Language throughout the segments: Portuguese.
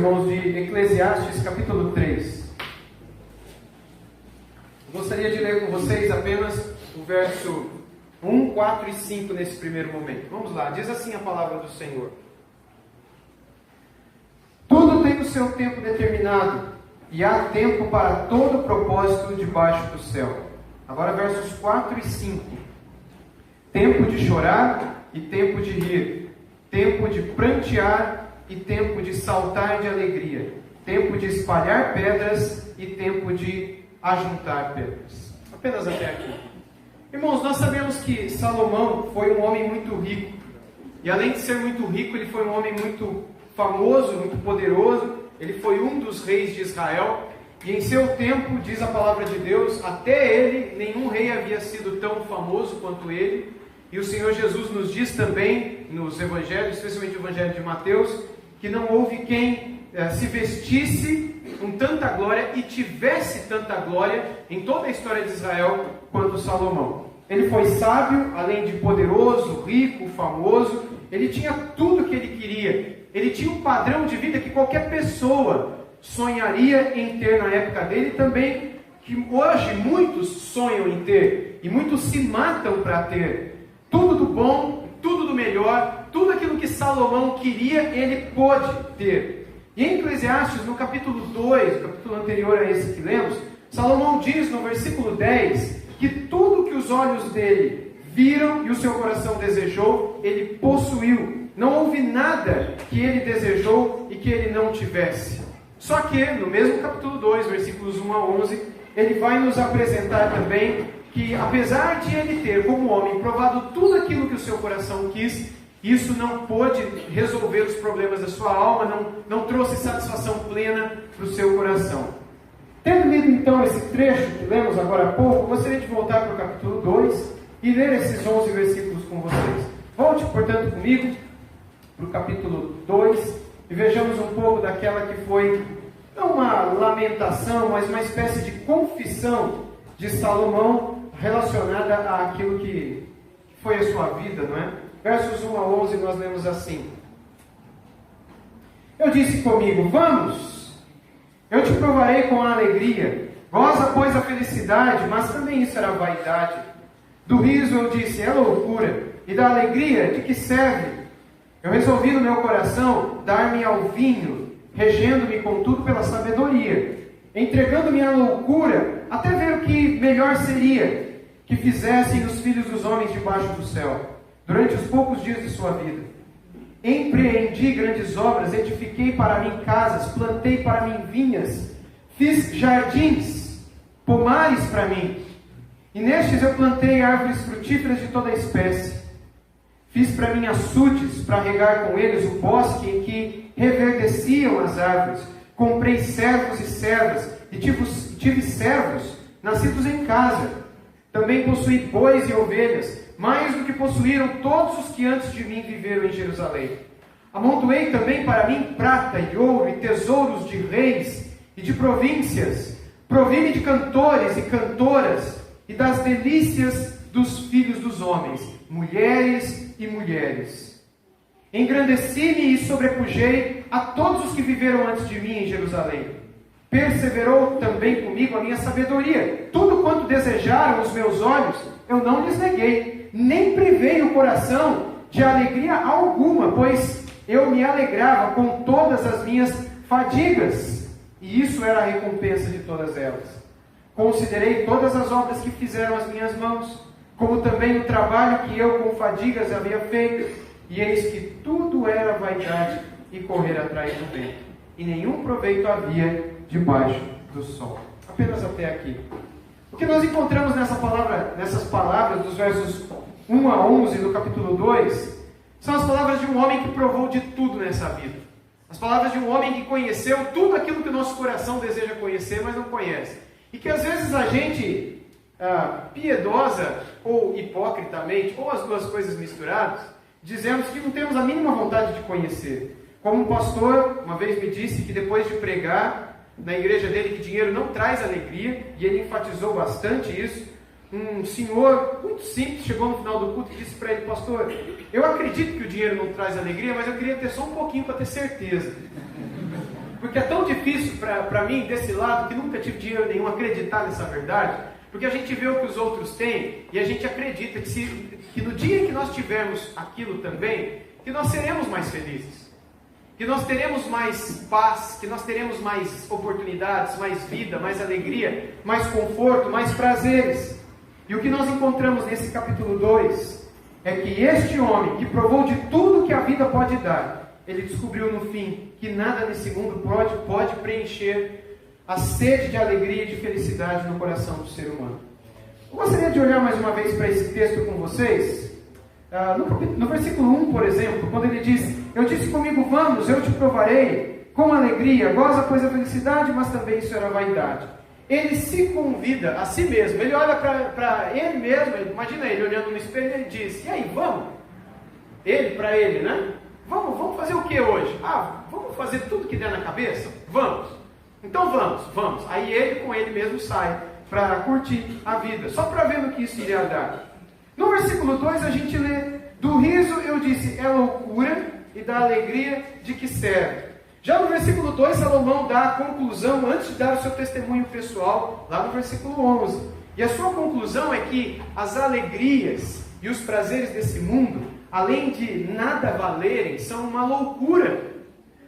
irmãos, de Eclesiastes, capítulo 3. Gostaria de ler com vocês apenas o verso 1, 4 e 5 nesse primeiro momento. Vamos lá, diz assim a palavra do Senhor. Tudo tem o seu tempo determinado, e há tempo para todo propósito debaixo do céu. Agora versos 4 e 5. Tempo de chorar e tempo de rir, tempo de prantear e tempo de saltar de alegria, tempo de espalhar pedras e tempo de ajuntar pedras. Apenas até aqui. Irmãos, nós sabemos que Salomão foi um homem muito rico. E além de ser muito rico, ele foi um homem muito famoso, muito poderoso. Ele foi um dos reis de Israel. E em seu tempo, diz a palavra de Deus, até ele, nenhum rei havia sido tão famoso quanto ele. E o Senhor Jesus nos diz também, nos evangelhos, especialmente o evangelho de Mateus, que não houve quem se vestisse com tanta glória e tivesse tanta glória em toda a história de Israel quanto Salomão. Ele foi sábio, além de poderoso, rico, famoso. Ele tinha tudo o que ele queria. Ele tinha um padrão de vida que qualquer pessoa sonharia em ter na época dele, também que hoje muitos sonham em ter e muitos se matam para ter. Tudo do bom, tudo do melhor, tudo aquilo que Salomão queria, ele pôde ter. E em Eclesiastes, no capítulo 2, capítulo anterior a esse que lemos, Salomão diz no versículo 10 que tudo que os olhos dele viram e o seu coração desejou, ele possuiu. Não houve nada que ele desejou e que ele não tivesse. Só que, no mesmo capítulo 2, versículos 1 a 11, ele vai nos apresentar também que, apesar de ele ter, como homem, provado tudo aquilo que o seu coração quis, isso não pôde resolver os problemas da sua alma, não trouxe satisfação plena para o seu coração. Tendo lido então esse trecho que lemos agora há pouco, gostaria de voltar para o capítulo 2 e ler esses 11 versículos com vocês. Volte, portanto, comigo para o capítulo 2 e vejamos um pouco daquela que foi, não uma lamentação, mas uma espécie de confissão de Salomão relacionada àquilo que foi a sua vida, não é? Versos 1 a 11 nós lemos assim. Eu disse comigo, vamos, eu te provarei com a alegria, goza pois a felicidade, mas também isso era vaidade. Do riso eu disse, é loucura, e da alegria, de que serve? Eu resolvi no meu coração dar-me ao vinho, regendo-me contudo pela sabedoria, entregando-me à loucura, até ver o que melhor seria que fizessem os filhos dos homens debaixo do céu, durante os poucos dias de sua vida. Empreendi grandes obras, edifiquei para mim casas, plantei para mim vinhas, fiz jardins, pomares para mim, e nestes eu plantei árvores frutíferas de toda a espécie. Fiz para mim açudes, para regar com eles o bosque em que reverdeciam as árvores. Comprei servos e servas, e tive servos nascidos em casa. Também possuí bois e ovelhas, mais do que possuíram todos os que antes de mim viveram em Jerusalém. Amontoei também para mim prata e ouro e tesouros de reis e de províncias. Provi-me de cantores e cantoras e das delícias dos filhos dos homens, mulheres e mulheres. Engrandeci-me e sobrepujei a todos os que viveram antes de mim em Jerusalém. Perseverou também comigo a minha sabedoria. Tudo quanto desejaram os meus olhos, eu não lhes neguei, nem privei o coração de alegria alguma, pois eu me alegrava com todas as minhas fadigas, e isso era a recompensa de todas elas. Considerei todas as obras que fizeram as minhas mãos, como também o trabalho que eu com fadigas havia feito, e eis que tudo era vaidade e correr atrás do vento, e nenhum proveito havia debaixo do sol. Apenas até aqui. O que nós encontramos nessas palavras dos versos 1 a 11 do capítulo 2, são as palavras de um homem que provou de tudo nessa vida. As palavras de um homem que conheceu tudo aquilo que o nosso coração deseja conhecer, mas não conhece. E que às vezes a gente, piedosa ou hipocritamente, ou as duas coisas misturadas, dizemos que não temos a mínima vontade de conhecer. Como um pastor uma vez me disse que depois de pregar na igreja dele que dinheiro não traz alegria, e ele enfatizou bastante isso, um senhor muito simples chegou no final do culto e disse para ele, pastor, eu acredito que o dinheiro não traz alegria, mas eu queria ter só um pouquinho para ter certeza. Porque é tão difícil para mim, desse lado, que nunca tive dinheiro nenhum, acreditar nessa verdade. Porque a gente vê o que os outros têm e a gente acredita que no dia que nós tivermos aquilo também, que nós seremos mais felizes. Que nós teremos mais paz, que nós teremos mais oportunidades, mais vida, mais alegria, mais conforto, mais prazeres. E o que nós encontramos nesse capítulo 2 é que este homem, que provou de tudo que a vida pode dar, ele descobriu no fim que nada nesse mundo pode preencher a sede de alegria e de felicidade no coração do ser humano. Eu gostaria de olhar mais uma vez para esse texto com vocês. No versículo 1, por exemplo, quando ele diz: eu disse comigo, vamos, eu te provarei com alegria, goza pois a felicidade, mas também isso era vaidade. Ele se convida a si mesmo, ele olha para ele mesmo, imagina ele olhando no espelho e ele diz: e aí, vamos? Ele para ele, né? Vamos fazer o que hoje? Vamos fazer tudo que der na cabeça? Vamos. Então vamos. Aí ele com ele mesmo sai para curtir a vida, só para ver no que isso iria dar. No versículo 2 a gente lê: do riso eu disse, é loucura, e da alegria de que serve. Já no versículo 2, Salomão dá a conclusão, antes de dar o seu testemunho pessoal, lá no versículo 11. E a sua conclusão é que as alegrias e os prazeres desse mundo, além de nada valerem, são uma loucura.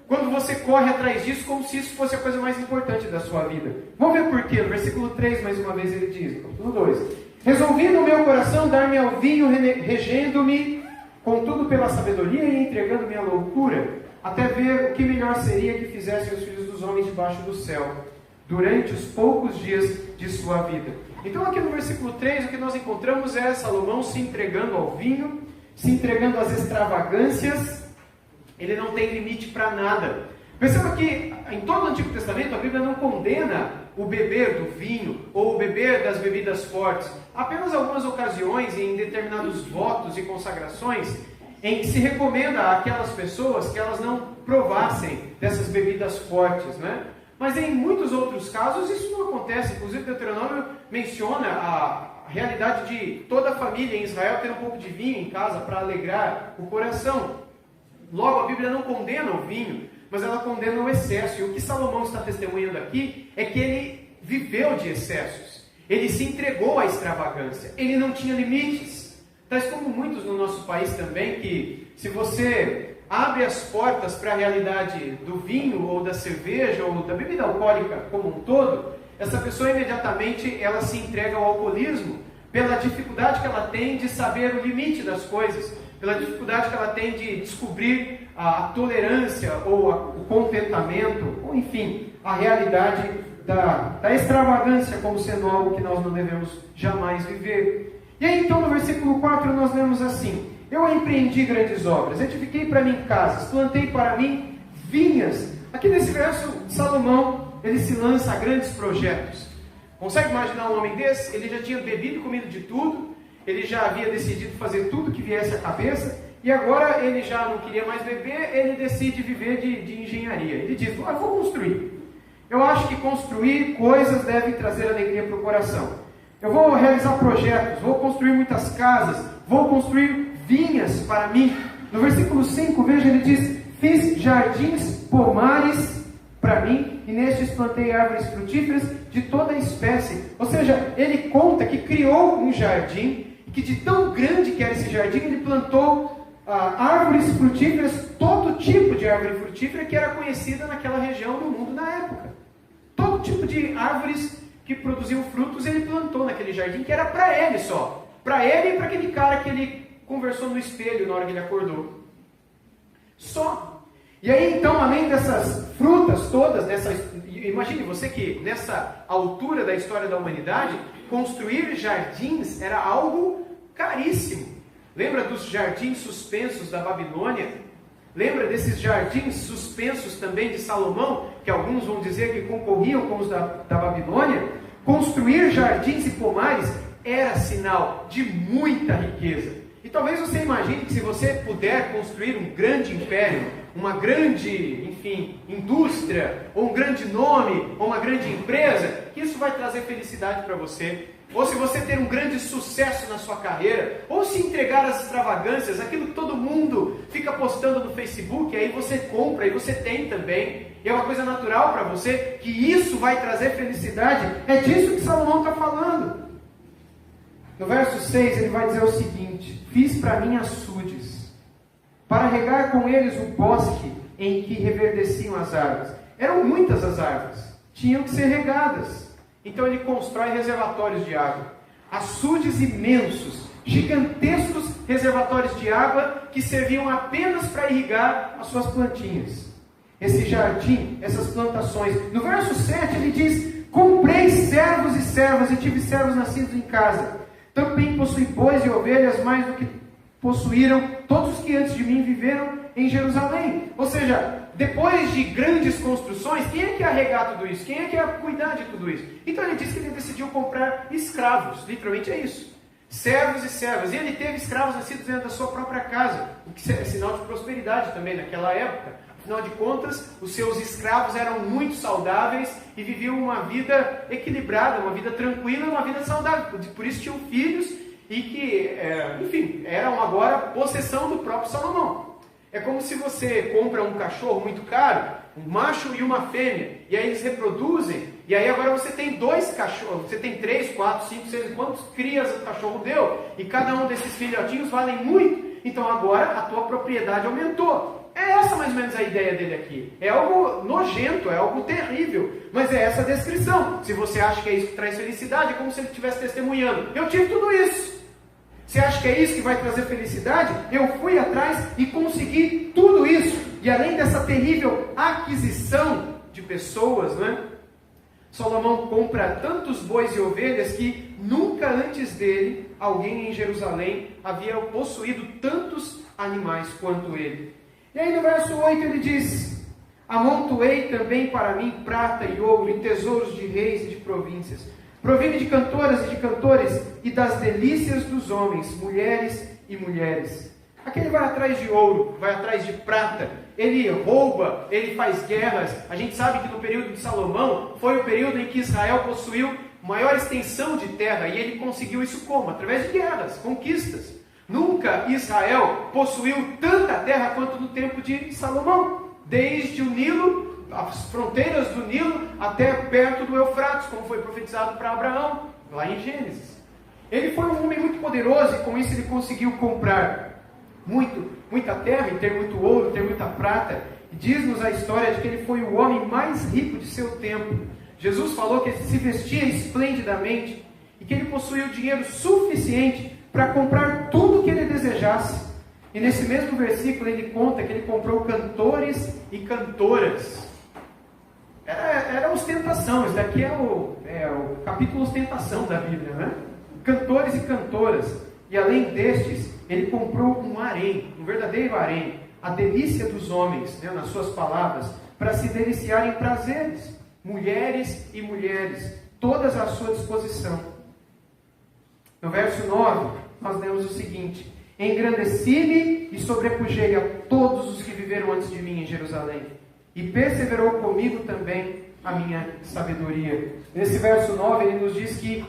Quando você corre atrás disso, como se isso fosse a coisa mais importante da sua vida. Vamos ver por quê. No versículo 3, mais uma vez, ele diz, no capítulo 2: resolvi no meu coração dar-me ao vinho, regendo-me, contudo pela sabedoria e entregando-me à loucura, até ver o que melhor seria que fizessem os filhos dos homens debaixo do céu, durante os poucos dias de sua vida. Então aqui no versículo 3, o que nós encontramos é Salomão se entregando ao vinho, se entregando às extravagâncias. Ele não tem limite para nada. Perceba que em todo o Antigo Testamento a Bíblia não condena o beber do vinho ou o beber das bebidas fortes. Apenas algumas ocasiões, em determinados votos e consagrações, em que se recomenda àquelas pessoas que elas não provassem dessas bebidas fortes, né? Mas em muitos outros casos isso não acontece. Inclusive Deuteronômio menciona a realidade de toda a família em Israel ter um pouco de vinho em casa para alegrar o coração. Logo, a Bíblia não condena o vinho, mas ela condena o excesso. E o que Salomão está testemunhando aqui é que ele viveu de excessos. Ele se entregou à extravagância. Ele não tinha limites. Tais como muitos no nosso país também, que se você abre as portas para a realidade do vinho, ou da cerveja, ou da bebida alcoólica como um todo, essa pessoa imediatamente ela se entrega ao alcoolismo, pela dificuldade que ela tem de saber o limite das coisas, pela dificuldade que ela tem de descobrir a tolerância, ou o contentamento, ou enfim, a realidade da extravagância como sendo algo que nós não devemos jamais viver. E aí então no versículo 4 nós lemos assim: eu empreendi grandes obras, edifiquei para mim casas, plantei para mim vinhas. Aqui nesse verso, Salomão, ele se lança a grandes projetos. Consegue imaginar um homem desse? Ele já tinha bebido e comido de tudo, ele já havia decidido fazer tudo que viesse à cabeça, e agora ele já não queria mais beber, ele decide viver de engenharia. Ele diz: eu vou construir. Eu acho que construir coisas deve trazer alegria para o coração. Eu vou realizar projetos, vou construir muitas casas, vou construir vinhas para mim. No versículo 5, veja, ele diz: fiz jardins, pomares para mim, e nestes plantei árvores frutíferas de toda espécie. Ou seja, ele conta que criou um jardim, que de tão grande que era esse jardim, ele plantou árvores frutíferas, todo tipo de árvore frutífera que era conhecida naquela região do mundo na época. Todo tipo de árvores que produziam frutos ele plantou naquele jardim, que era para ele só. Para ele e para aquele cara que ele conversou no espelho na hora que ele acordou. Só. E aí então, além dessas frutas todas, imagine você que nessa altura da história da humanidade, construir jardins era algo caríssimo. Lembra dos jardins suspensos da Babilônia? Lembra desses jardins suspensos também de Salomão, que alguns vão dizer que concorriam com os da Babilônia? Construir jardins e pomares era sinal de muita riqueza. E talvez você imagine que se você puder construir um grande império, uma grande, enfim, indústria, ou um grande nome, ou uma grande empresa, que isso vai trazer felicidade para você. Ou se você ter um grande sucesso na sua carreira, ou se entregar regar as extravagâncias, aquilo que todo mundo fica postando no Facebook, aí você compra e você tem também, e é uma coisa natural para você, que isso vai trazer felicidade. É disso que Salomão está falando. No verso 6 ele vai dizer o seguinte: fiz para mim açudes, para regar com eles o bosque em que reverdeciam as árvores. Eram muitas as árvores, tinham que ser regadas. Então ele constrói reservatórios de água, açudes imensos, gigantescos reservatórios de água que serviam apenas para irrigar as suas plantinhas. Esse jardim, essas plantações. No verso 7 ele diz: comprei servos e servas e tive servos nascidos em casa. Também possui bois e ovelhas mais do que possuíram todos os que antes de mim viveram em Jerusalém. Ou seja, depois de grandes construções, quem é que ia regar tudo isso? Quem é que ia cuidar de tudo isso? Então ele disse que ele decidiu comprar escravos, literalmente é isso. Servos e servas. E ele teve escravos nascidos dentro da sua própria casa, o que é sinal de prosperidade também naquela época. Afinal de contas, os seus escravos eram muito saudáveis e viviam uma vida equilibrada, uma vida tranquila, uma vida saudável. Por isso tinham filhos e que, enfim, eram agora possessão do próprio Salomão. É como se você compra um cachorro muito caro, um macho e uma fêmea, e aí eles reproduzem, e aí agora você tem 2 cachorros, você tem 3, 4, 5, 6, quantos crias o cachorro deu, e cada um desses filhotinhos valem muito, então agora a tua propriedade aumentou. É essa mais ou menos a ideia dele aqui. É algo nojento, é algo terrível, mas é essa a descrição. Se você acha que é isso que traz felicidade, é como se ele estivesse testemunhando: eu tive tudo isso. Você acha que é isso que vai trazer felicidade? Eu fui atrás e consegui tudo isso. E além dessa terrível aquisição de pessoas, né? Salomão compra tantos bois e ovelhas que nunca antes dele alguém em Jerusalém havia possuído tantos animais quanto ele. E aí no verso 8 ele diz: amontoei também para mim prata e ouro e tesouros de reis e de províncias. Provime de cantoras e de cantores e das delícias dos homens, mulheres e mulheres. Aqui ele vai atrás de ouro, vai atrás de prata, ele rouba, ele faz guerras. A gente sabe que no período de Salomão foi o período em que Israel possuiu maior extensão de terra, e ele conseguiu isso como? Através de guerras, conquistas. Nunca Israel possuiu tanta terra quanto no tempo de Salomão, desde o Nilo, as fronteiras do Nilo até perto do Eufrates, como foi profetizado para Abraão, lá em Gênesis. Ele foi um homem muito poderoso e com isso ele conseguiu comprar muita terra, e ter muito ouro, ter muita prata. E diz-nos a história de que ele foi o homem mais rico de seu tempo. Jesus falou que ele se vestia esplendidamente e que ele possuía o dinheiro suficiente para comprar tudo o que ele desejasse. E nesse mesmo versículo ele conta que ele comprou cantores e cantoras. Era ostentação, isso daqui é o capítulo ostentação da Bíblia, né? Cantores e cantoras. E além destes, ele comprou um harém, um verdadeiro harém, a delícia dos homens, né, nas suas palavras, para se deliciar em prazeres, mulheres e mulheres, todas à sua disposição. No verso 9, nós lemos o seguinte: engrandeci-me e sobrepujei a todos os que viveram antes de mim em Jerusalém, e perseverou comigo também a minha sabedoria. Nesse verso 9 ele nos diz que,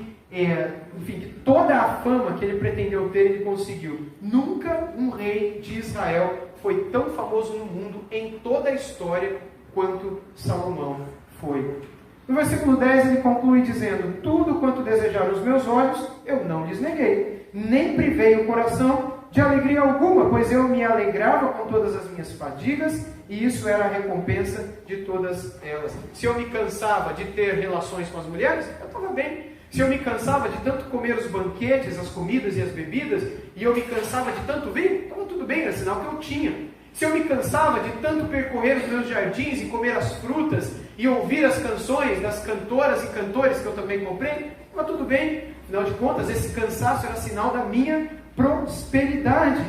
enfim, que toda a fama que ele pretendeu ter, ele conseguiu. Nunca um rei de Israel foi tão famoso no mundo, em toda a história, quanto Salomão foi. No versículo 10 ele conclui dizendo: tudo quanto desejaram os meus olhos, eu não lhes neguei, nem privei o coração de alegria alguma, pois eu me alegrava com todas as minhas fadigas, e isso era a recompensa de todas elas. Se eu me cansava de ter relações com as mulheres, eu estava bem. Se eu me cansava de tanto comer os banquetes, as comidas e as bebidas, e eu me cansava de tanto vinho, estava tudo bem, era sinal que eu tinha. Se eu me cansava de tanto percorrer os meus jardins e comer as frutas, e ouvir as canções das cantoras e cantores que eu também comprei, estava tudo bem. Afinal de contas, esse cansaço era sinal da minha prosperidade.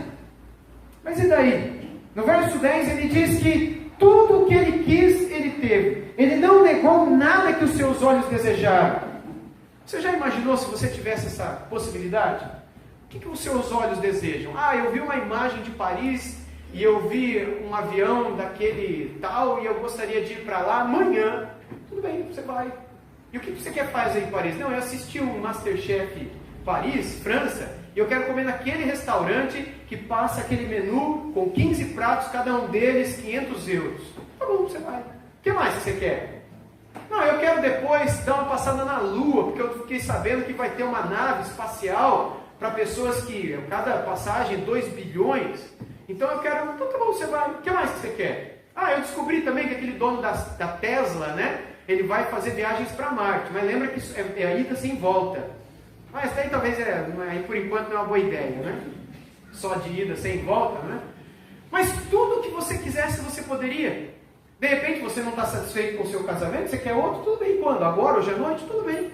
Mas e daí? No verso 10 ele diz que tudo o que ele quis, ele teve. Ele não negou nada que os seus olhos desejaram. Você já imaginou se você tivesse essa possibilidade? O que os seus olhos desejam? Eu vi uma imagem de Paris e eu vi um avião daquele tal e eu gostaria de ir para lá amanhã. Tudo bem, você vai. E o que você quer fazer em Paris? Não, eu assisti um Masterchef Paris, França, e eu quero comer naquele restaurante que passa aquele menu com 15 pratos, cada um deles 500 euros. Tá bom, você vai. O que mais você quer? Não, eu quero depois dar uma passada na Lua, porque eu fiquei sabendo que vai ter uma nave espacial para pessoas que, cada passagem, 2 bilhões. Então eu quero, então tá bom, você vai. O que mais que você quer? Ah, eu descobri também que aquele dono da Tesla, né? Ele vai fazer viagens para Marte, mas lembra que isso é a ida sem volta. Mas daí talvez, aí por enquanto não é uma boa ideia, né? Só de ida sem volta, né? Mas tudo que você quisesse, você poderia. De repente você não está satisfeito com o seu casamento, você quer outro, tudo bem. Quando? Agora, hoje à noite, tudo bem.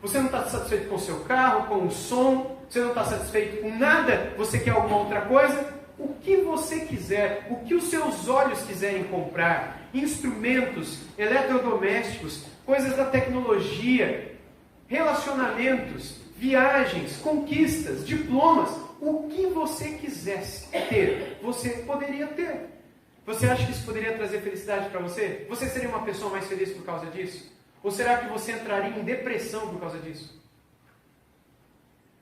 Você não está satisfeito com o seu carro, com o som, você não está satisfeito com nada, você quer alguma outra coisa? O que você quiser, o que os seus olhos quiserem comprar, instrumentos, eletrodomésticos, coisas da tecnologia, relacionamentos, viagens, conquistas, diplomas, o que você quisesse ter, você poderia ter. Você acha que isso poderia trazer felicidade para você? Você seria uma pessoa mais feliz por causa disso? Ou será que você entraria em depressão por causa disso?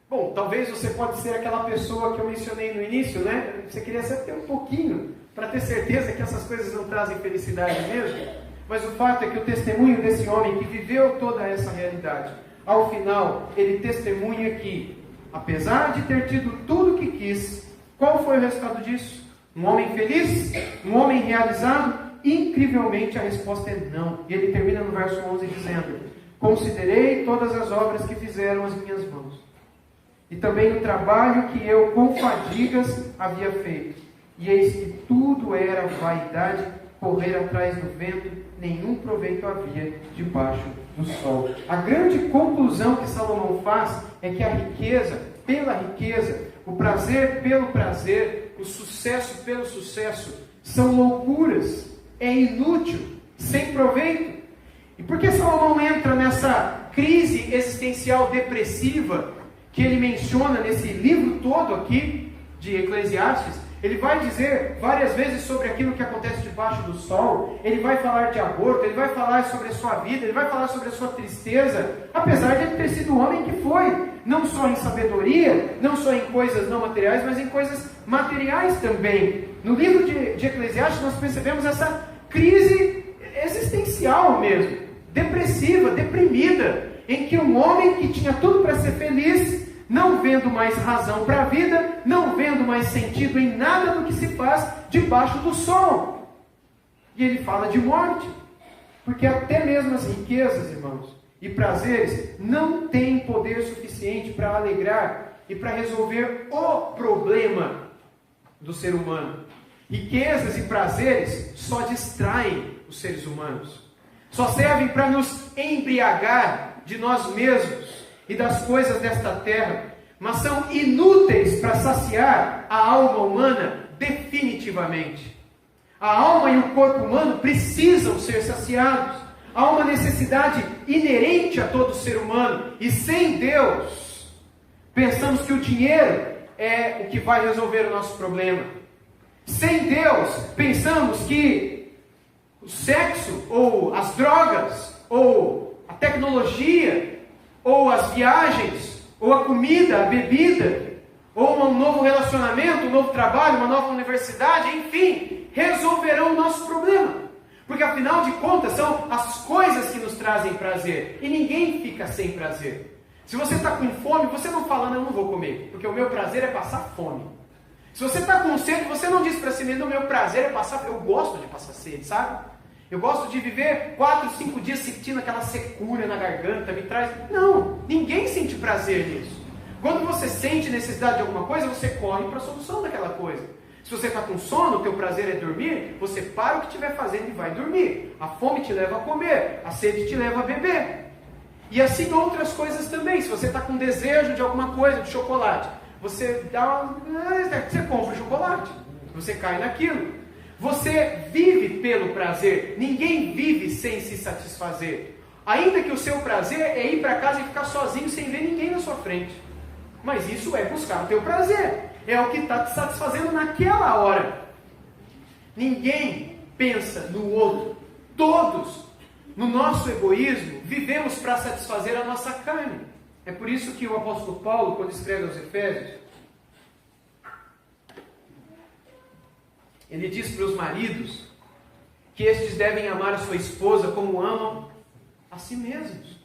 Bom, talvez você pode ser aquela pessoa que eu mencionei no início, né? Você queria até um pouquinho, para ter certeza que essas coisas não trazem felicidade mesmo. Mas o fato é que o testemunho desse homem que viveu toda essa realidade, ao final, ele testemunha que, apesar de ter tido tudo o que quis, qual foi o resultado disso? Um homem feliz? Um homem realizado? Incrivelmente a resposta é não. E ele termina no verso 11 dizendo: considerei todas as obras que fizeram as minhas mãos, e também o trabalho que eu com fadigas havia feito. E eis que tudo era vaidade, correr atrás do vento, nenhum proveito havia debaixo do sol. A grande conclusão que Salomão faz é que a riqueza pela riqueza, o prazer pelo prazer, o sucesso pelo sucesso, são loucuras, é inútil, sem proveito. E por que Salomão entra nessa crise existencial depressiva que ele menciona nesse livro todo aqui de Eclesiastes? Ele vai dizer várias vezes sobre aquilo que acontece debaixo do sol, ele vai falar de aborto, ele vai falar sobre a sua vida, ele vai falar sobre a sua tristeza, apesar de ele ter sido o homem que foi, não só em sabedoria, não só em coisas não materiais, mas em coisas materiais também. No livro de Eclesiastes nós percebemos essa crise existencial mesmo, depressiva, deprimida, em que um homem que tinha tudo para ser feliz, não vendo mais razão para a vida, não vendo mais sentido em nada do que se faz debaixo do sol. E ele fala de morte, porque até mesmo as riquezas, irmãos, e prazeres não têm poder suficiente para alegrar e para resolver o problema do ser humano. Riquezas e prazeres só distraem os seres humanos, só servem para nos embriagar de nós mesmos e das coisas desta terra, mas são inúteis para saciar a alma humana definitivamente. A alma e o corpo humano precisam ser saciados. Há uma necessidade inerente a todo ser humano, e sem Deus, pensamos que o dinheiro é o que vai resolver o nosso problema. Sem Deus, pensamos que o sexo, ou as drogas, ou a tecnologia, ou as viagens, ou a comida, a bebida, ou um novo relacionamento, um novo trabalho, uma nova universidade, enfim, resolverão o nosso problema. Porque afinal de contas são as coisas que nos trazem prazer, e ninguém fica sem prazer. Se você está com fome, você não fala, não, eu não vou comer, porque o meu prazer é passar fome. Se você está com sede, você não diz para si mesmo, o meu prazer é passar, eu gosto de passar sede, sabe? Eu gosto de viver 4, 5 dias sentindo aquela secura na garganta, me traz... Não, ninguém sente prazer nisso. Quando você sente necessidade de alguma coisa, você corre para a solução daquela coisa. Se você está com sono, o teu prazer é dormir, você para o que estiver fazendo e vai dormir. A fome te leva a comer, a sede te leva a beber. E assim outras coisas também. Se você está com desejo de alguma coisa, de chocolate, você você compra o chocolate, você cai naquilo. Você vive pelo prazer. Ninguém vive sem se satisfazer. Ainda que o seu prazer é ir para casa e ficar sozinho sem ver ninguém na sua frente. Mas isso é buscar o teu prazer. É o que está te satisfazendo naquela hora. Ninguém pensa no outro. Todos, no nosso egoísmo, vivemos para satisfazer a nossa carne. É por isso que o apóstolo Paulo, quando escreve aos Efésios, ele diz para os maridos que estes devem amar a sua esposa como amam a si mesmos.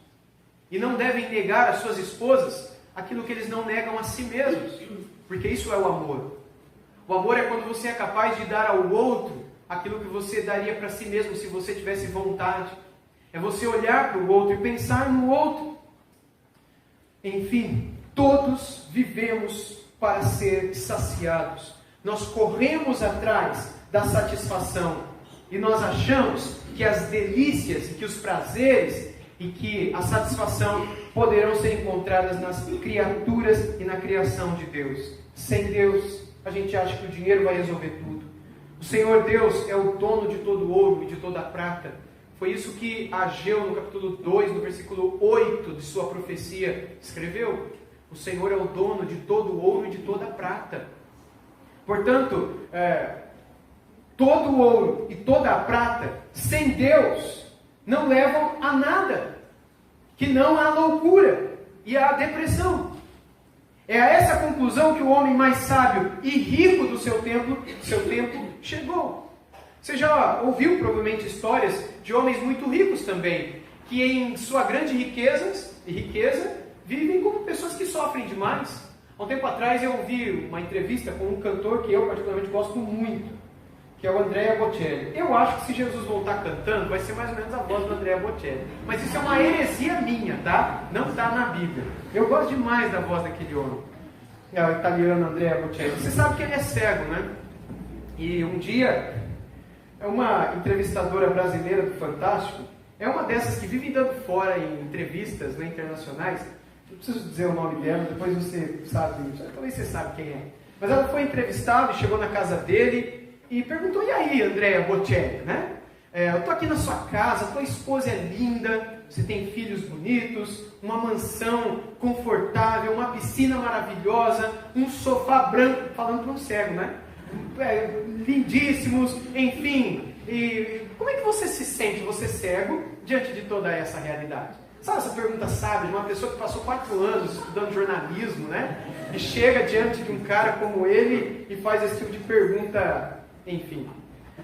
E não devem negar às suas esposas aquilo que eles não negam a si mesmos. Porque isso é o amor. O amor é quando você é capaz de dar ao outro aquilo que você daria para si mesmo se você tivesse vontade. É você olhar para o outro e pensar no outro. Enfim, todos vivemos para ser saciados. Nós corremos atrás da satisfação e nós achamos que as delícias e que os prazeres e que a satisfação poderão ser encontradas nas criaturas e na criação de Deus. Sem Deus, a gente acha que o dinheiro vai resolver tudo. O Senhor Deus é o dono de todo o ouro e de toda a prata. Foi isso que Ageu, no capítulo 2, no versículo 8 de sua profecia, escreveu. O Senhor é o dono de todo o ouro e de toda a prata. Portanto, todo o ouro e toda a prata, sem Deus, não levam a nada, que não à loucura e à depressão. É a essa conclusão que o homem mais sábio e rico do seu tempo chegou. Você já ouviu provavelmente histórias de homens muito ricos também, que em sua grande riqueza vivem como pessoas que sofrem demais. Há um tempo atrás eu ouvi uma entrevista com um cantor que eu particularmente gosto muito, que é o Andrea Bocelli. Eu acho que se Jesus voltar cantando, vai ser mais ou menos a voz do Andrea Bocelli. Mas isso é uma heresia minha, tá? Não está na Bíblia. Eu gosto demais da voz daquele homem. É o italiano Andrea Bocelli. Você sabe que ele é cego, né? E um dia, uma entrevistadora brasileira do Fantástico, é uma dessas que vive dando fora em entrevistas, né, internacionais. Não preciso dizer o nome dela, depois você sabe, talvez você sabe quem é. Mas ela foi entrevistada e chegou na casa dele e perguntou: e aí, Andrea Bocelli, né? Eu estou aqui na sua casa, tua esposa é linda, você tem filhos bonitos, uma mansão confortável, uma piscina maravilhosa, um sofá branco, falando para um cego, né? Lindíssimos, enfim. E como é que você se sente, você cego, diante de toda essa realidade? Sabe essa pergunta sábia de uma pessoa que passou 4 anos estudando jornalismo, né? E chega diante de um cara como ele e faz esse tipo de pergunta, enfim.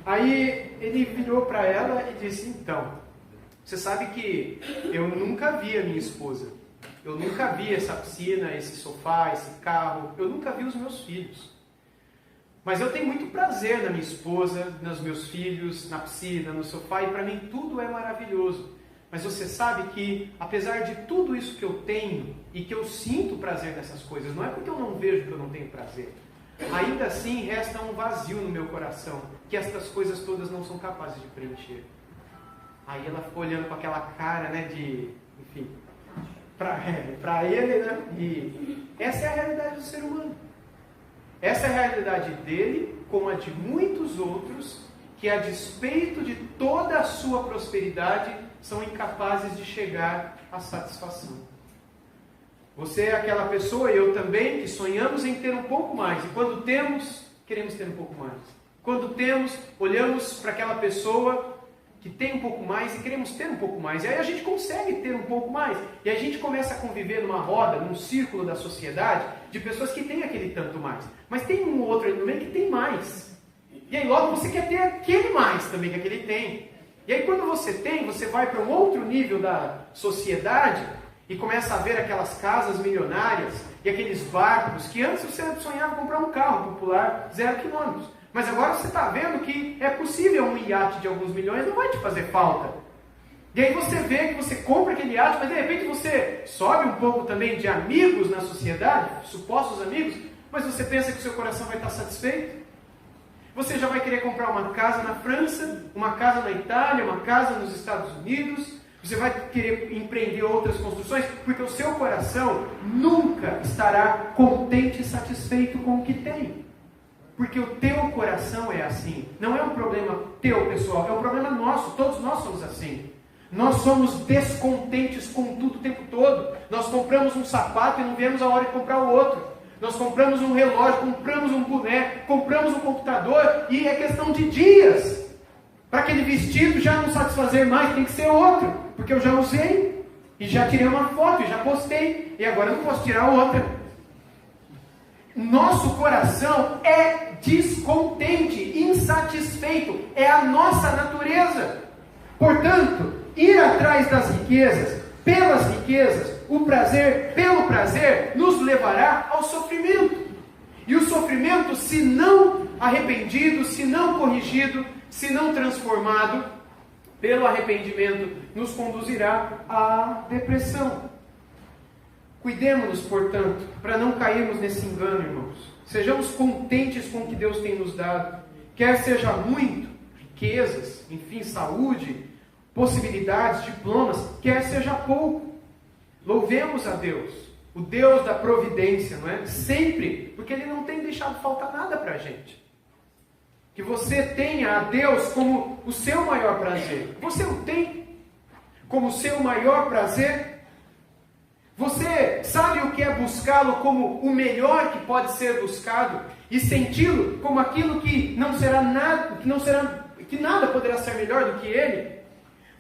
Aí ele virou para ela e disse: então, você sabe que eu nunca vi a minha esposa. Eu nunca vi essa piscina, esse sofá, esse carro. Eu nunca vi os meus filhos. Mas eu tenho muito prazer na minha esposa, nos meus filhos, na piscina, no sofá, e para mim tudo é maravilhoso. Mas você sabe que, apesar de tudo isso que eu tenho, e que eu sinto prazer nessas coisas, não é porque eu não vejo que eu não tenho prazer. Ainda assim resta um vazio no meu coração, que estas coisas todas não são capazes de preencher. Aí ela ficou olhando com aquela cara, né, de, enfim, para ele, né, e essa é a realidade do ser humano. Essa é a realidade dele, como a de muitos outros, que a despeito de toda a sua prosperidade, são incapazes de chegar à satisfação. Você é aquela pessoa, e eu também, que sonhamos em ter um pouco mais, e quando temos, queremos ter um pouco mais. Quando temos, olhamos para aquela pessoa que tem um pouco mais e queremos ter um pouco mais. E aí a gente consegue ter um pouco mais. E aí a gente começa a conviver numa roda, num círculo da sociedade, de pessoas que têm aquele tanto mais. Mas tem um outro ali no meio que tem mais. E aí logo você quer ter aquele mais também que aquele tem. E aí quando você tem, você vai para um outro nível da sociedade e começa a ver aquelas casas milionárias e aqueles barcos que antes você sonhava comprar um carro popular 0 quilômetros. Mas agora você está vendo que é possível um iate de alguns milhões, não vai te fazer falta. E aí você vê que você compra aquele iate, mas de repente você sobe um pouco também de amigos na sociedade, supostos amigos, mas você pensa que o seu coração vai estar satisfeito? Você já vai querer comprar uma casa na França, uma casa na Itália, uma casa nos Estados Unidos, você vai querer empreender outras construções, porque o seu coração nunca estará contente e satisfeito com o que tem. Porque o teu coração é assim. Não é um problema teu, pessoal, é um problema nosso. Todos nós somos assim. Nós somos descontentes com tudo o tempo todo. Nós compramos um sapato e não vemos a hora de comprar o outro. Nós compramos um relógio, compramos um boneco, compramos um computador e é questão de dias. Para aquele vestido já não satisfazer mais, tem que ser outro, porque eu já usei. E já tirei uma foto, e já postei, e agora não posso tirar outra. Nosso coração é descontente, insatisfeito, é a nossa natureza. Portanto, ir atrás das riquezas, pelas riquezas, o prazer pelo prazer, nos levará ao sofrimento. E o sofrimento, se não arrependido, se não corrigido, se não transformado pelo arrependimento, nos conduzirá à depressão. Cuidemos-nos, portanto, para não cairmos nesse engano, irmãos. Sejamos contentes com o que Deus tem nos dado. Quer seja muito, riquezas, enfim, saúde, possibilidades, diplomas, quer seja pouco. Louvemos a Deus, o Deus da providência, não é? Sempre, porque Ele não tem deixado faltar nada para a gente. Que você tenha a Deus como o seu maior prazer. Você o tem como o seu maior prazer? Você sabe o que é buscá-lo como o melhor que pode ser buscado e senti-lo como aquilo que nada poderá ser melhor do que Ele?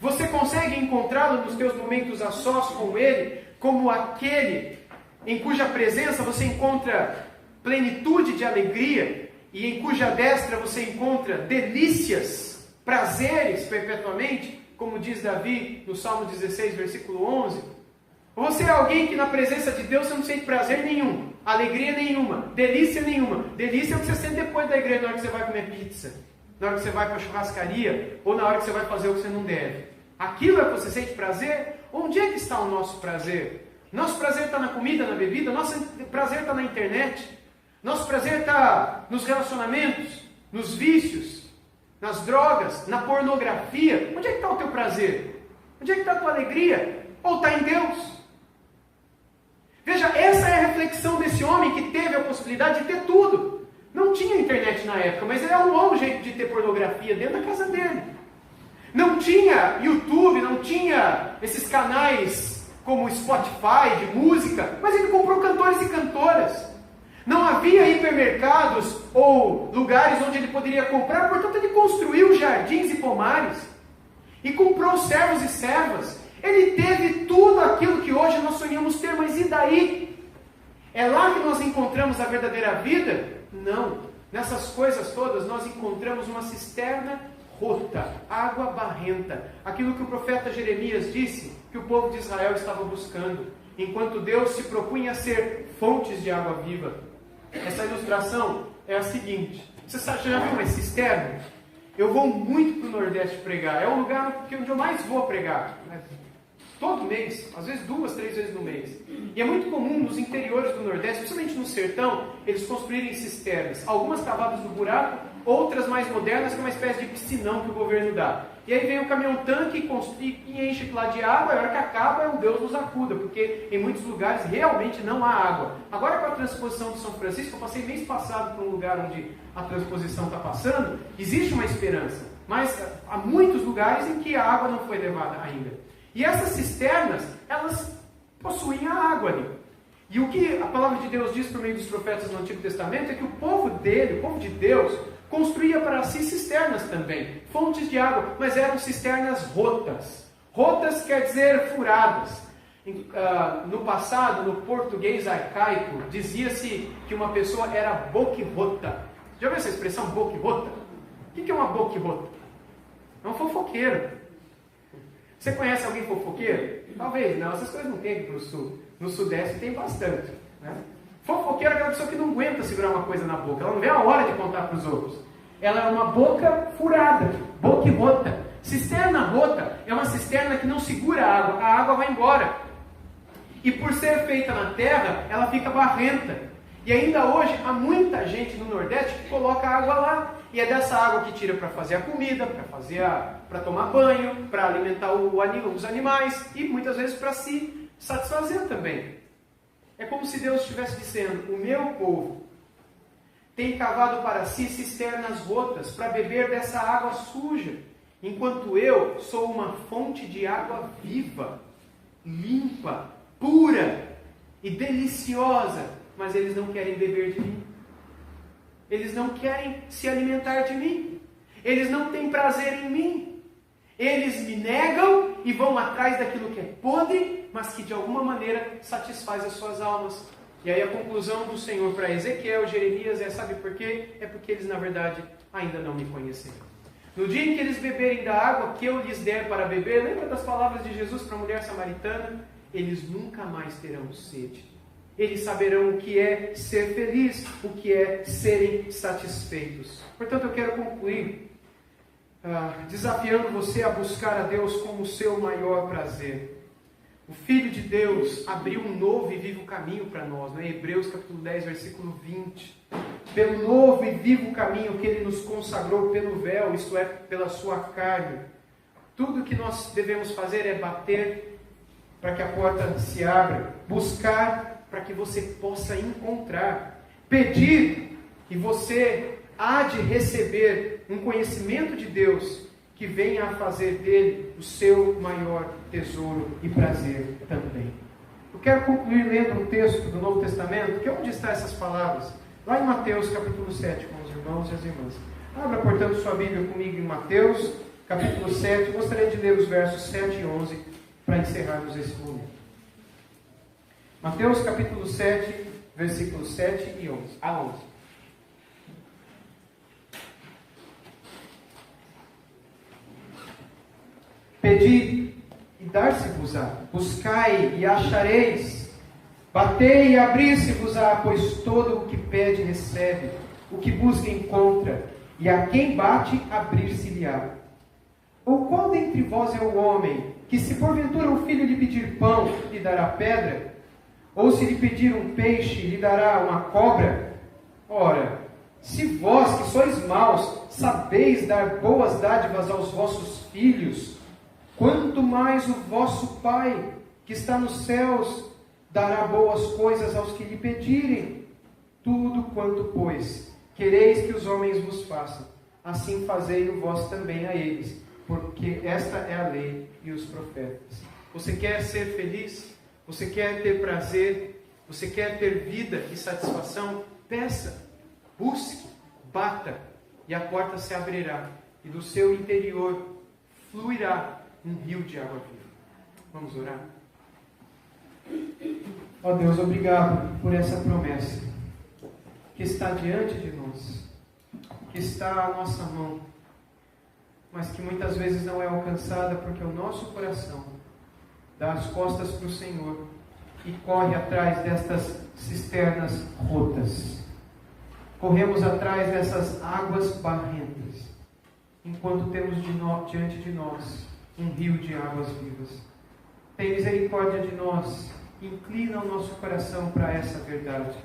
Você consegue encontrá-lo nos teus momentos a sós com Ele como aquele em cuja presença você encontra plenitude de alegria e em cuja destra você encontra delícias, prazeres perpetuamente, como diz Davi no Salmo 16, versículo 11? Ou você é alguém que na presença de Deus você não sente prazer nenhum, alegria nenhuma, delícia nenhuma? Delícia é o que você sente depois da igreja, na hora que você vai comer pizza, na hora que você vai para a churrascaria, ou na hora que você vai fazer o que você não deve. Aquilo é que você sente prazer? Onde é que está o nosso prazer? Nosso prazer está na comida, na bebida? Nosso prazer está na internet? Nosso prazer está nos relacionamentos, nos vícios, nas drogas, na pornografia? Onde é que está o teu prazer? Onde é que está a tua alegria? Ou está em Deus? Veja, essa é a reflexão desse homem que teve a possibilidade de ter tudo. Não tinha internet na época, mas ele arrumou um jeito de ter pornografia dentro da casa dele. Não tinha YouTube, não tinha esses canais como Spotify de música, mas ele comprou cantores e cantoras. Não havia hipermercados ou lugares onde ele poderia comprar, portanto ele construiu jardins e pomares e comprou servos e servas. Ele teve tudo aquilo que hoje nós sonhamos ter, mas e daí? É lá que nós encontramos a verdadeira vida? Não. Nessas coisas todas nós encontramos uma cisterna rota, água barrenta. Aquilo que o profeta Jeremias disse que o povo de Israel estava buscando, enquanto Deus se propunha a ser fontes de água viva. Essa ilustração é a seguinte: você já viu uma cisterna? Eu vou muito para o Nordeste pregar, é o lugar onde eu mais vou pregar, né? Todo mês, às vezes 2, 3 vezes no mês. E é muito comum nos interiores do Nordeste, principalmente no sertão, eles construírem cisternas. Algumas cavadas no buraco, outras mais modernas, que é uma espécie de piscinão que o governo dá. E aí vem o caminhão-tanque e enche lá de água, e a hora que acaba é um Deus nos acuda, porque em muitos lugares realmente não há água. Agora com a transposição de São Francisco, eu passei mês passado por um lugar onde a transposição está passando, existe uma esperança. Mas há muitos lugares em que a água não foi levada ainda. E essas cisternas, elas possuem a água ali. E o que a palavra de Deus diz por meio dos profetas no Antigo Testamento é que o povo dele, o povo de Deus, construía para si cisternas também, fontes de água, mas eram cisternas rotas. Rotas quer dizer furadas. No passado, no português arcaico, dizia-se que uma pessoa era boquirrota. Já ouviu essa expressão, boquirrota? O que é uma boquirrota? É um fofoqueiro. Você conhece alguém fofoqueiro? Talvez não, essas coisas não tem aqui para o sul. No sudeste tem bastante, né? Fofoqueiro é aquela pessoa que não aguenta segurar uma coisa na boca, ela não vê a hora de contar para os outros. Ela é uma boca furada, boca rota. Cisterna rota é uma cisterna que não segura a água vai embora. E por ser feita na terra, ela fica barrenta. E ainda hoje há muita gente no Nordeste que coloca água lá. E é dessa água que tira para fazer a comida, para tomar banho, para alimentar os animais e muitas vezes para se satisfazer também. É como se Deus estivesse dizendo: o meu povo tem cavado para si cisternas rotas para beber dessa água suja, enquanto eu sou uma fonte de água viva, limpa, pura e deliciosa, mas eles não querem beber de mim. Eles não querem se alimentar de mim. Eles não têm prazer em mim. Eles me negam e vão atrás daquilo que é podre, mas que de alguma maneira satisfaz as suas almas. E aí a conclusão do Senhor para Ezequiel, Jeremias sabe por quê? É porque eles na verdade ainda não me conheceram. No dia em que eles beberem da água que eu lhes der para beber, lembra das palavras de Jesus para a mulher samaritana? Eles nunca mais terão sede. Eles saberão o que é ser feliz, o que é serem satisfeitos. Portanto, eu quero concluir desafiando você a buscar a Deus como o seu maior prazer. O Filho de Deus abriu um novo e vivo caminho para nós, né? Hebreus capítulo 10, versículo 20. Pelo novo e vivo caminho que Ele nos consagrou pelo véu, isto é, pela sua carne. Tudo que nós devemos fazer é bater para que a porta se abra, buscar para que você possa encontrar, pedir e você há de receber um conhecimento de Deus que venha a fazer dele o seu maior tesouro e prazer também. Eu quero concluir lendo um texto do Novo Testamento, que é onde estão essas palavras, lá em Mateus capítulo 7, com os irmãos e as irmãs. Abra, portanto, sua Bíblia comigo em Mateus capítulo 7, gostaria de ler os versos 7 e 11, para encerrarmos esse momento. Mateus capítulo 7, versículos 7 e 11, a 11. Pedi e dar-se-vos-á, buscai e achareis, batei e abrir-se-vos-á, pois todo o que pede recebe, o que busca encontra, e a quem bate abrir-se-lhe-á. Ou qual dentre vós é o homem, que se porventura o filho lhe pedir pão, lhe dará pedra? Ou se lhe pedir um peixe, lhe dará uma cobra? Ora, se vós que sois maus, sabeis dar boas dádivas aos vossos filhos, quanto mais o vosso Pai, que está nos céus, dará boas coisas aos que lhe pedirem. Tudo quanto, pois, quereis que os homens vos façam, assim fazei-o vós também a eles, porque esta é a lei e os profetas. Você quer ser feliz? Você quer ter prazer? Você quer ter vida e satisfação? Peça, busque, bata, e a porta se abrirá, e do seu interior fluirá um rio de água viva. Vamos orar? Ó Deus, obrigado por essa promessa que está diante de nós, que está à nossa mão, mas que muitas vezes não é alcançada porque o nosso coração dá as costas para o Senhor e corre atrás destas cisternas rotas. Corremos atrás dessas águas barrentas, enquanto temos diante de nós um rio de águas vivas. Tem misericórdia de nós, inclina o nosso coração para essa verdade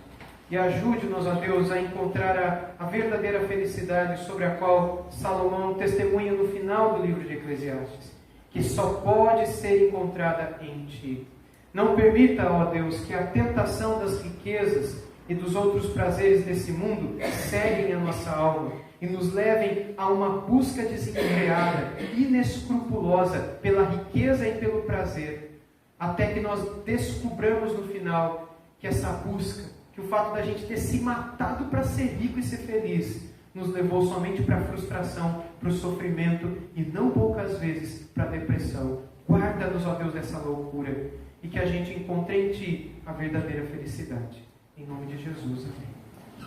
e ajude-nos, ó Deus, a encontrar a verdadeira felicidade sobre a qual Salomão testemunha no final do livro de Eclesiastes, que só pode ser encontrada em Ti. Não permita, ó Deus, que a tentação das riquezas e dos outros prazeres desse mundo ceguem a nossa alma e nos levem a uma busca desenfreada, inescrupulosa pela riqueza e pelo prazer, até que nós descubramos no final que essa busca, que o fato da gente ter se matado para ser rico e ser feliz, nos levou somente para a frustração, para o sofrimento e não poucas vezes para a depressão. Guarda-nos, ó Deus, dessa loucura e que a gente encontre em Ti a verdadeira felicidade. Em nome de Jesus, amém.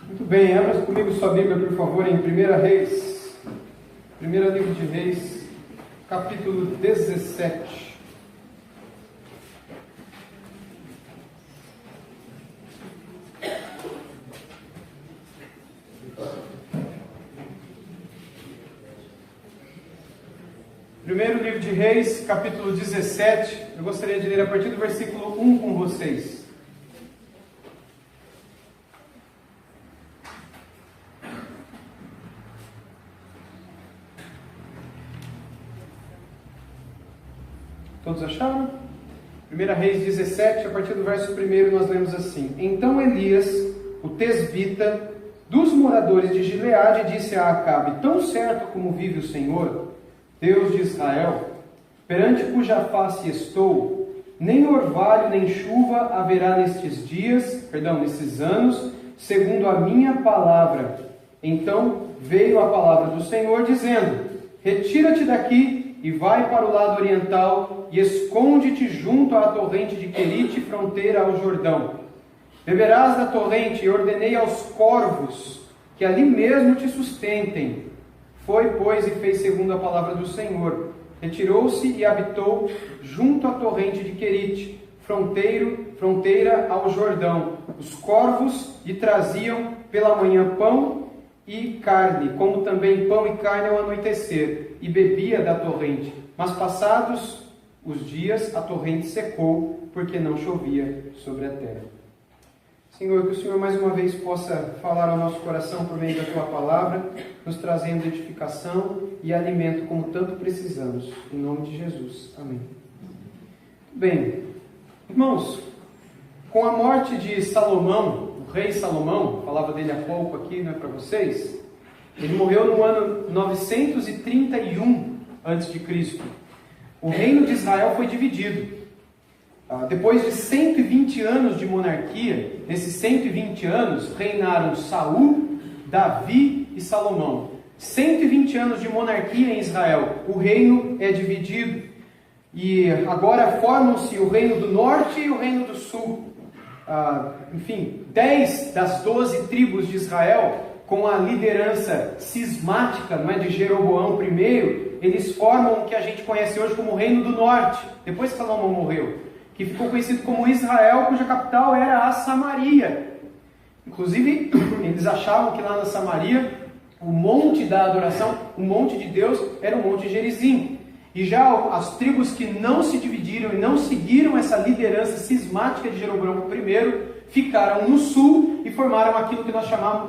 Muito bem, abra comigo sua Bíblia, por favor, em 1 Reis, primeiro livro de Reis, capítulo 17. Primeiro livro de Reis, capítulo 17, eu gostaria de ler a partir do versículo 1 com vocês. Todos acharam? 1 Reis 17, a partir do verso 1 nós lemos assim: Então Elias, o tesbita, dos moradores de Gileade, disse a Acabe: Tão certo como vive o Senhor, Deus de Israel, perante cuja face estou, nem orvalho nem chuva haverá nesses anos, segundo a minha palavra. Então veio a palavra do Senhor, dizendo: Retira-te daqui e vai para o lado oriental e esconde-te junto à torrente de Querite, fronteira ao Jordão. Beberás da torrente, e ordenei aos corvos que ali mesmo te sustentem. Foi, pois, e fez segundo a palavra do Senhor. Retirou-se e habitou junto à torrente de Querite, fronteira ao Jordão. Os corvos lhe traziam pela manhã pão e carne, como também pão e carne ao anoitecer, e bebia da torrente. Mas passados os dias, a torrente secou, porque não chovia sobre a terra. Senhor, que o Senhor mais uma vez possa falar ao nosso coração por meio da Tua palavra, nos trazendo edificação e alimento como tanto precisamos. Em nome de Jesus. Amém. Bem, irmãos, com a morte de Salomão, o rei Salomão, falava dele há pouco aqui, não é para vocês? Ele morreu no ano 931 a.C. O reino de Israel foi dividido. Depois de 120 anos de monarquia, nesses 120 anos reinaram Saul, Davi e Salomão. 120 anos de monarquia em Israel. O reino é dividido. E agora formam-se o reino do norte e o reino do sul. 10 das 12 tribos de Israel, com a liderança cismática, não é, de Jeroboão I, eles formam o que a gente conhece hoje como o reino do norte, depois que Salomão morreu, que ficou conhecido como Israel, cuja capital era a Samaria. Inclusive, eles achavam que lá na Samaria, o monte da adoração, o monte de Deus, era o monte Gerizim. E já as tribos que não se dividiram e não seguiram essa liderança cismática de Jeroboão I, ficaram no sul e formaram aquilo que nós chamavam,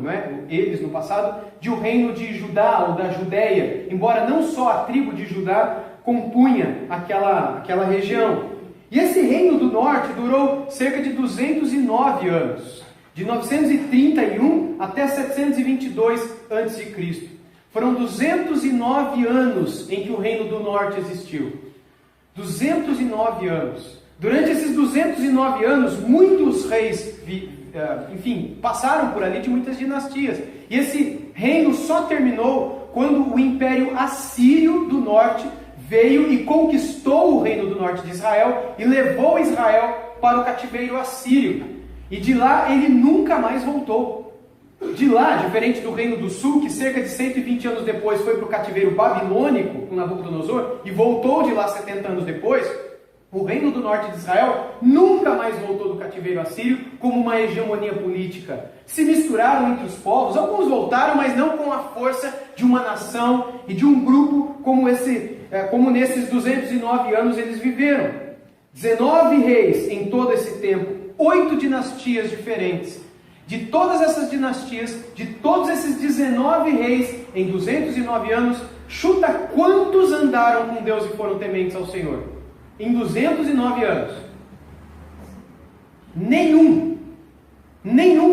né, eles no passado, de o reino de Judá ou da Judéia. Embora não só a tribo de Judá compunha aquela região. E esse reino do norte durou cerca de 209 anos, de 931 até 722 a.C. Foram 209 anos em que o reino do norte existiu. 209 anos. Durante esses 209 anos, muitos reis, passaram por ali de muitas dinastias. E esse reino só terminou quando o Império Assírio do Norte veio e conquistou o reino do norte de Israel e levou Israel para o cativeiro assírio. E de lá ele nunca mais voltou. De lá, diferente do reino do sul, que cerca de 120 anos depois foi para o cativeiro babilônico com Nabucodonosor e voltou de lá 70 anos depois, o reino do norte de Israel nunca mais voltou do cativeiro assírio como uma hegemonia política. Se misturaram entre os povos, alguns voltaram, mas não com a força de uma nação e de um grupo como nesses 209 anos eles viveram. 19 reis em todo esse tempo, 8 dinastias diferentes. De todas essas dinastias, de todos esses 19 reis em 209 anos, chuta quantos andaram com Deus e foram tementes ao Senhor? Em 209 anos. Nenhum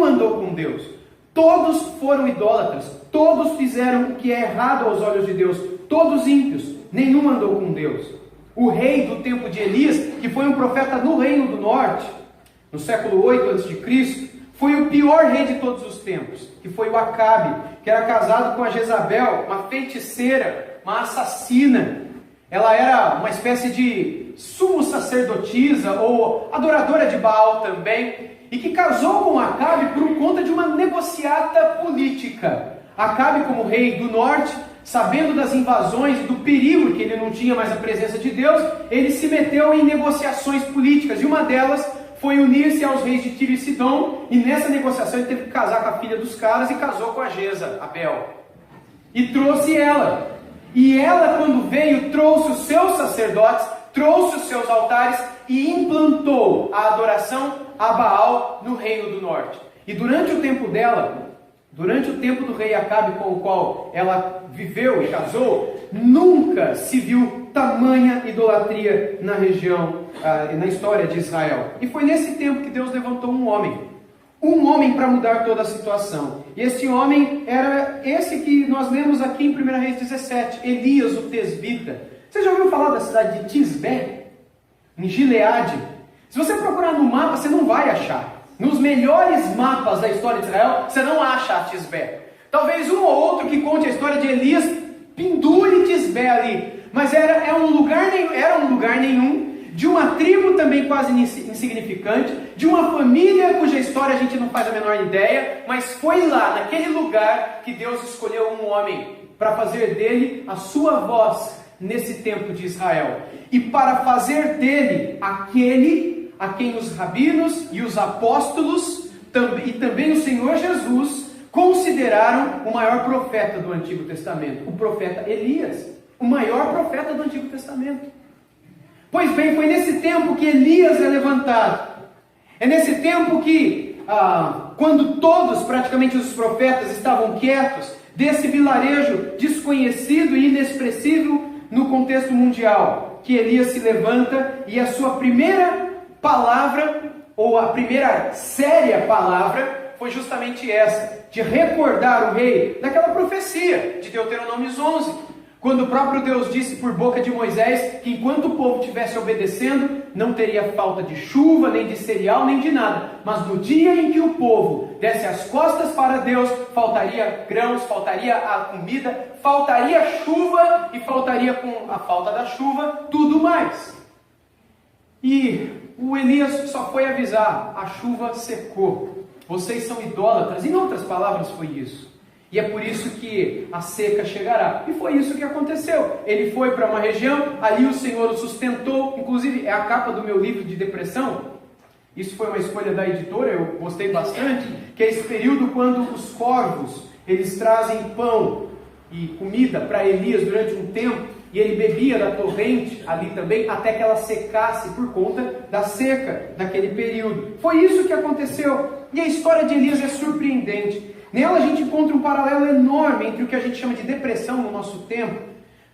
andou com Deus. Todos foram idólatras. Todos fizeram o que é errado aos olhos de Deus. Todos ímpios. Nenhum andou com Deus. O rei do tempo de Elias, que foi um profeta no reino do norte, no século 8 a.C., foi o pior rei de todos os tempos, que foi o Acabe, que era casado com a Jezabel, uma feiticeira, uma assassina. Ela era uma espécie de sumo sacerdotisa ou adoradora de Baal também, e que casou com Acabe por conta de uma negociata política. Acabe, como rei do norte, sabendo das invasões e do perigo que ele não tinha mais a presença de Deus, ele se meteu em negociações políticas, e uma delas foi unir-se aos reis de Tiro e Sidom, e nessa negociação ele teve que casar com a filha dos caras e casou com a Jezabel. E trouxe ela. E ela, quando veio, trouxe os seus sacerdotes, trouxe os seus altares e implantou a adoração a Baal no reino do norte. E durante o tempo dela, durante o tempo do rei Acabe com o qual ela viveu e casou, nunca se viu tamanha idolatria na região, na história de Israel. E foi nesse tempo que Deus levantou um homem para mudar toda a situação. E esse homem era esse que nós lemos aqui em 1 Reis 17, Elias o Tesbita. Você já ouviu falar da cidade de Tisbé? Em Gileade? Se você procurar no mapa, você não vai achar. Nos melhores mapas da história de Israel, você não acha a Tisbé. Talvez um ou outro que conte a história de Elias pendura e desvele. Mas era um lugar nenhum, de uma tribo também quase insignificante, de uma família cuja história a gente não faz a menor ideia, mas foi lá, naquele lugar, que Deus escolheu um homem para fazer dele a sua voz nesse tempo de Israel. E para fazer dele aquele a quem os rabinos e os apóstolos e também o Senhor Jesus consideraram o maior profeta do Antigo Testamento, o profeta Elias, o maior profeta do Antigo Testamento. Pois bem, foi nesse tempo que Elias é levantado. É nesse tempo que, quando todos, praticamente os profetas, estavam quietos, desse vilarejo desconhecido e inexpressivo no contexto mundial, que Elias se levanta e a sua primeira palavra, ou a primeira séria palavra, foi justamente essa, de recordar o rei daquela profecia de Deuteronômio 11, quando o próprio Deus disse por boca de Moisés que enquanto o povo estivesse obedecendo, não teria falta de chuva, nem de cereal, nem de nada. Mas no dia em que o povo desse as costas para Deus, faltaria grãos, faltaria a comida, faltaria chuva e faltaria, com a falta da chuva, tudo mais. E o Elias só foi avisar, a chuva secou. Vocês são idólatras. Em outras palavras, foi isso. E é por isso que a seca chegará. E foi isso que aconteceu. Ele foi para uma região, ali o Senhor o sustentou. Inclusive, é a capa do meu livro de depressão. Isso foi uma escolha da editora, eu gostei bastante. Que é esse período quando os corvos, eles trazem pão e comida para Elias durante um tempo. E ele bebia da torrente ali também, até que ela secasse por conta da seca daquele período. Foi isso que aconteceu. E a história de Elias é surpreendente. Nela a gente encontra um paralelo enorme entre o que a gente chama de depressão no nosso tempo,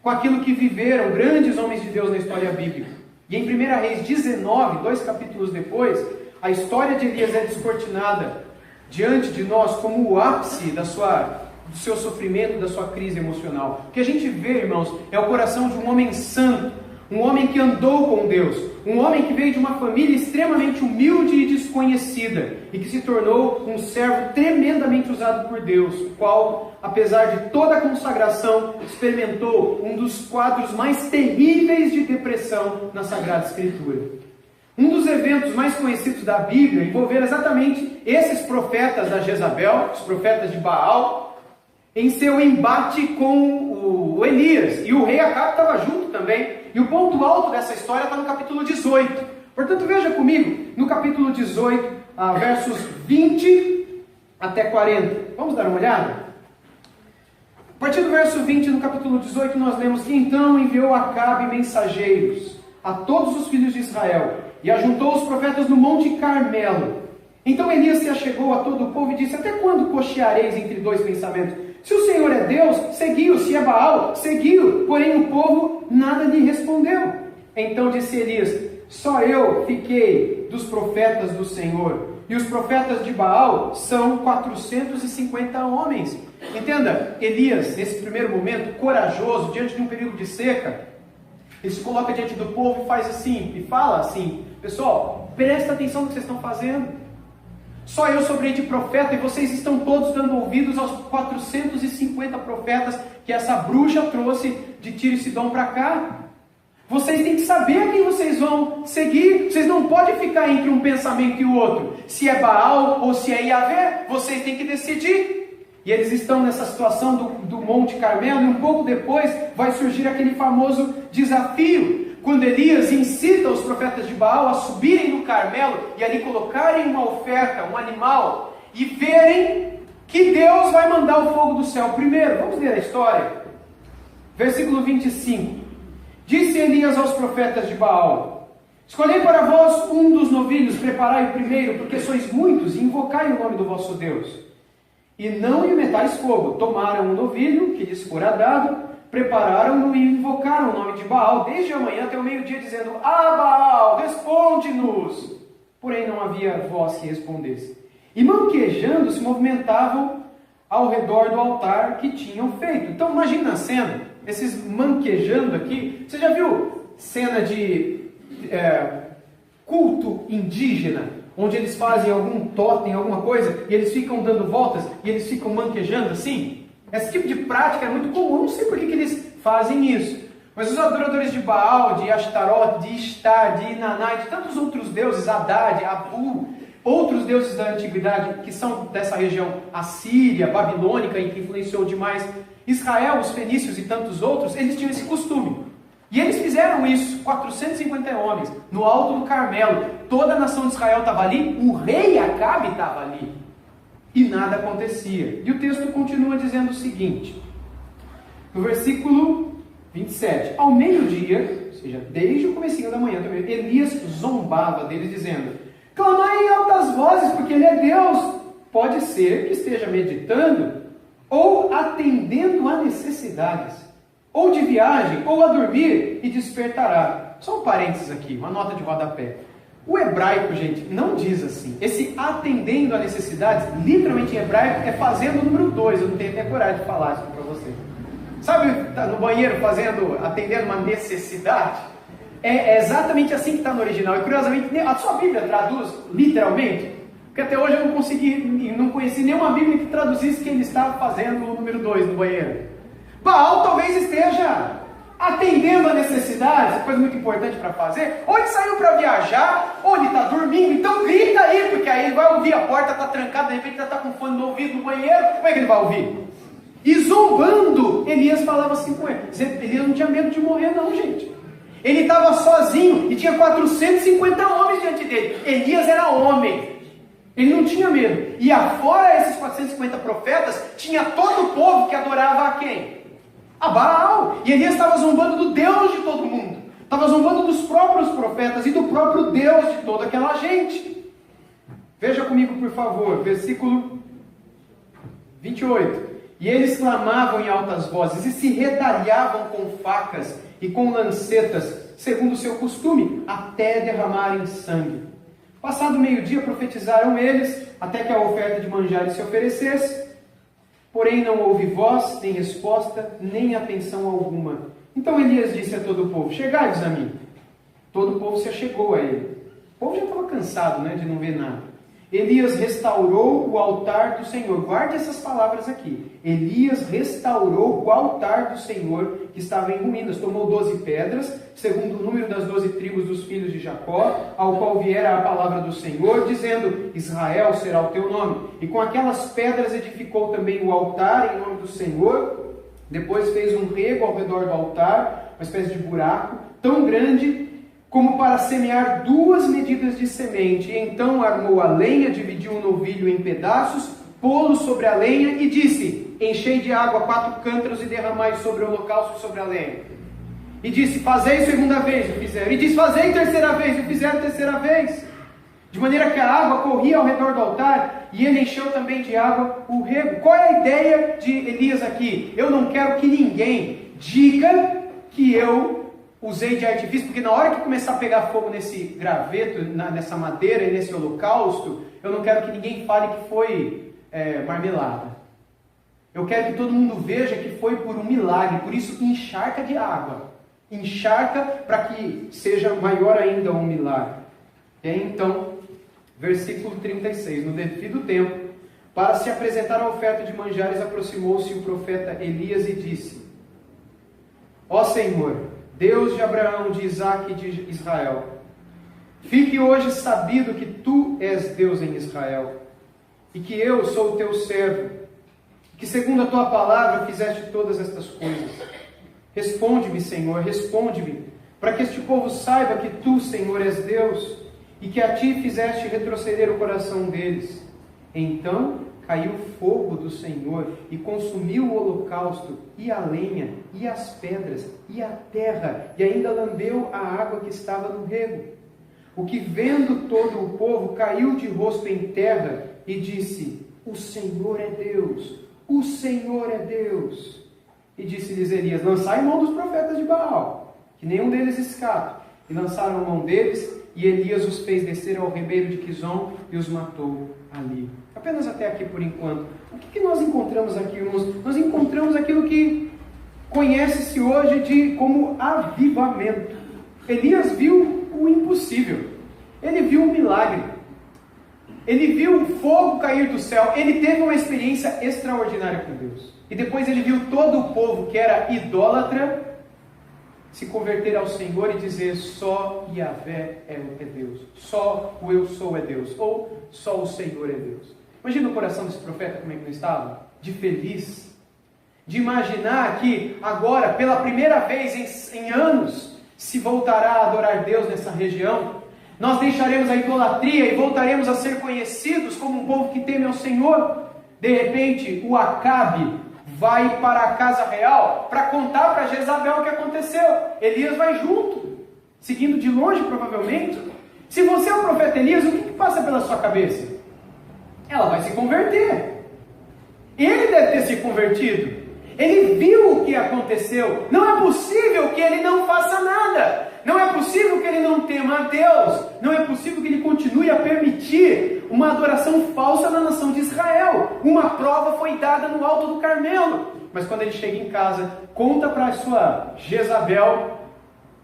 com aquilo que viveram grandes homens de Deus na história bíblica. E em 1 Reis 19, 2 capítulos depois, a história de Elias é descortinada diante de nós como o ápice do seu sofrimento, da sua crise emocional. O que a gente vê, irmãos, é o coração de um homem santo, um homem que andou com Deus, um homem que veio de uma família extremamente humilde e desconhecida, e que se tornou um servo tremendamente usado por Deus, o qual, apesar de toda a consagração, experimentou um dos quadros mais terríveis de depressão na Sagrada Escritura. Um dos eventos mais conhecidos da Bíblia envolveram exatamente esses profetas da Jezabel, os profetas de Baal, em seu embate com o Elias. E o rei Acabe estava junto também. E o ponto alto dessa história está no capítulo 18. Portanto, veja comigo, no capítulo 18, versos 20 até 40. Vamos dar uma olhada? A partir do verso 20, no capítulo 18, nós lemos que então enviou Acabe mensageiros a todos os filhos de Israel e ajuntou os profetas no Monte Carmelo. Então Elias se achegou a todo o povo e disse: até quando cocheareis entre dois pensamentos? Se o Senhor é Deus, seguiu. Se é Baal, seguiu. Porém o povo nada lhe respondeu. Então disse Elias: só eu fiquei dos profetas do Senhor, e os profetas de Baal são 450 homens. Entenda, Elias, nesse primeiro momento, corajoso, diante de um período de seca, ele se coloca diante do povo e faz assim, e fala assim: pessoal, presta atenção no que vocês estão fazendo. Só eu sobrei de profeta e vocês estão todos dando ouvidos aos 450 profetas que essa bruxa trouxe de Tiro e Sidom para cá. Vocês têm que saber a quem vocês vão seguir. Vocês não podem ficar entre um pensamento e o outro. Se é Baal ou se é Yahvé, vocês têm que decidir. E eles estão nessa situação do Monte Carmelo, e um pouco depois vai surgir aquele famoso desafio, quando Elias incita os profetas de Baal a subirem no Carmelo e ali colocarem uma oferta, um animal, e verem que Deus vai mandar o fogo do céu primeiro. Vamos ler a história. Versículo 25. Disse Elias aos profetas de Baal: escolhei para vós um dos novilhos, preparai o primeiro, porque sois muitos, e invocai o nome do vosso Deus. E não lhe metais fogo. Tomaram um novilho que lhes fora dado, prepararam-no e invocaram o nome de Baal desde a manhã até o meio-dia, dizendo: Baal, responde-nos! Porém não havia voz que respondesse. E manquejando se movimentavam ao redor do altar que tinham feito. Então imagina a cena, esses manquejando aqui. Você já viu cena de culto indígena, onde eles fazem algum totem, alguma coisa, e eles ficam dando voltas, e eles ficam manquejando assim? Esse tipo de prática é muito comum, não sei por que eles fazem isso. Mas os adoradores de Baal, de Ashtaroth, de Ishtar, de Inaná, de tantos outros deuses, Haddad, Abu, outros deuses da antiguidade, que são dessa região assíria, babilônica, e que influenciou demais Israel, os fenícios e tantos outros, eles tinham esse costume. E eles fizeram isso, 450 homens, no alto do Carmelo. Toda a nação de Israel estava ali, o rei Acabe estava ali. E nada acontecia. E o texto continua dizendo o seguinte, no versículo 27. Ao meio-dia, ou seja, desde o comecinho da manhã também, Elias zombava deles, dizendo: clamai em altas vozes, porque ele é Deus. Pode ser que esteja meditando, ou atendendo a necessidades, ou de viagem, ou a dormir, e despertará. Só um parênteses aqui, uma nota de rodapé. O hebraico, gente, não diz assim. Esse atendendo a necessidades, literalmente em hebraico, é fazendo o número 2. Eu não tenho até coragem de falar isso para vocês. Sabe, tá no banheiro atendendo uma necessidade? É exatamente assim que está no original. E curiosamente, a sua Bíblia traduz literalmente, porque até hoje eu não conheci nenhuma Bíblia que traduzisse que ele estava fazendo o número 2 no banheiro. Baal talvez esteja atendendo a necessidade, coisa muito importante para fazer, ou ele saiu para viajar, ou ele está dormindo, então grita aí, porque aí ele vai ouvir, a porta está trancada, de repente ele está com fone no ouvido no banheiro, como é que ele vai ouvir? E zombando, Elias falava assim com ele. Elias não tinha medo de morrer não, gente. Ele estava sozinho e tinha 450 homens diante dele. Elias era homem. Ele não tinha medo. E afora esses 450 profetas, tinha todo o povo que adorava a quem? A Baal. E Elias estava zombando do Deus de todo mundo. Estava zombando dos próprios profetas e do próprio Deus de toda aquela gente. Veja comigo, por favor, versículo 28. E eles clamavam em altas vozes e se retalhavam com facas e com lancetas, segundo o seu costume, até derramarem sangue. Passado o meio-dia, profetizaram eles, até que a oferta de manjares se oferecesse. Porém não houve voz, nem resposta, nem atenção alguma. Então Elias disse a todo o povo: chegai-vos a mim. Todo o povo se achegou a ele. O povo já estava cansado, de não ver nada. Elias restaurou o altar do Senhor. Guarde essas palavras aqui. Elias restaurou o altar do Senhor que estava em ruínas. Tomou 12 pedras, segundo o número das 12 tribos dos filhos de Jacó, ao qual viera a palavra do Senhor, dizendo: Israel será o teu nome. E com aquelas pedras edificou também o altar em nome do Senhor. Depois fez um rego ao redor do altar, uma espécie de buraco, tão grande como para semear 2 medidas de semente. E então armou a lenha, dividiu o novilho em pedaços, pô-lo sobre a lenha e disse: enchei de água 4 cântaros e derramai sobre o holocausto e sobre a lenha. E disse: fazei segunda vez, e fizeram. E disse: fazei terceira vez, e fizeram terceira vez. De maneira que a água corria ao redor do altar, e ele encheu também de água o rego. Qual é a ideia de Elias aqui? Eu não quero que ninguém diga que eu usei de artifício, porque na hora que começar a pegar fogo nesse graveto, nessa madeira e nesse holocausto, eu não quero que ninguém fale que foi marmelada. Eu quero que todo mundo veja que foi por um milagre, por isso encharca de água. Encharca para que seja maior ainda um milagre. E aí, então, versículo 36, no devido tempo, para se apresentar a oferta de manjares, aproximou-se o profeta Elias e disse: ó Senhor, Deus de Abraão, de Isaque e de Israel, fique hoje sabido que tu és Deus em Israel, e que eu sou o teu servo, que segundo a tua palavra fizeste todas estas coisas. Responde-me, Senhor, responde-me, para que este povo saiba que tu, Senhor, és Deus, e que a ti fizeste retroceder o coração deles. Então caiu fogo do Senhor e consumiu o holocausto, e a lenha, e as pedras, e a terra, e ainda lambeu a água que estava no rego. O que, vendo todo o povo, caiu de rosto em terra e disse: o Senhor é Deus, o Senhor é Deus. E disse-lhes Elias: lançai mão dos profetas de Baal, que nenhum deles escape. E lançaram mão deles, e Elias os fez descer ao ribeiro de Quizon e os matou ali. Apenas até aqui por enquanto. O que nós encontramos aqui, irmãos? Nós encontramos aquilo que conhece-se hoje como avivamento. Elias viu o impossível. Ele viu um milagre. ele viu o fogo cair do céu, ele teve uma experiência extraordinária com Deus. E depois ele viu todo o povo que era idólatra se converter ao Senhor e dizer: só Yahvé é Deus, só o eu sou é Deus, ou só o Senhor é Deus. Imagina o coração desse profeta como é que não estava? De feliz, de imaginar que agora, pela primeira vez em anos, se voltará a adorar Deus nessa região. Nós deixaremos a idolatria e voltaremos a ser conhecidos como um povo que teme ao Senhor. De repente, o Acabe vai para a casa real para contar para Jezabel o que aconteceu. Elias vai junto, seguindo de longe provavelmente. Se você é o profeta Elias, o que passa pela sua cabeça? Ela vai se converter. Ele deve ter se convertido. Ele viu o que aconteceu. Não é possível que ele não faça nada. Não é possível que ele não tema a Deus. Não é possível que ele continue a permitir uma adoração falsa na nação de Israel. Uma prova foi dada no alto do Carmelo. Mas quando ele chega em casa, conta para a sua Jezabel,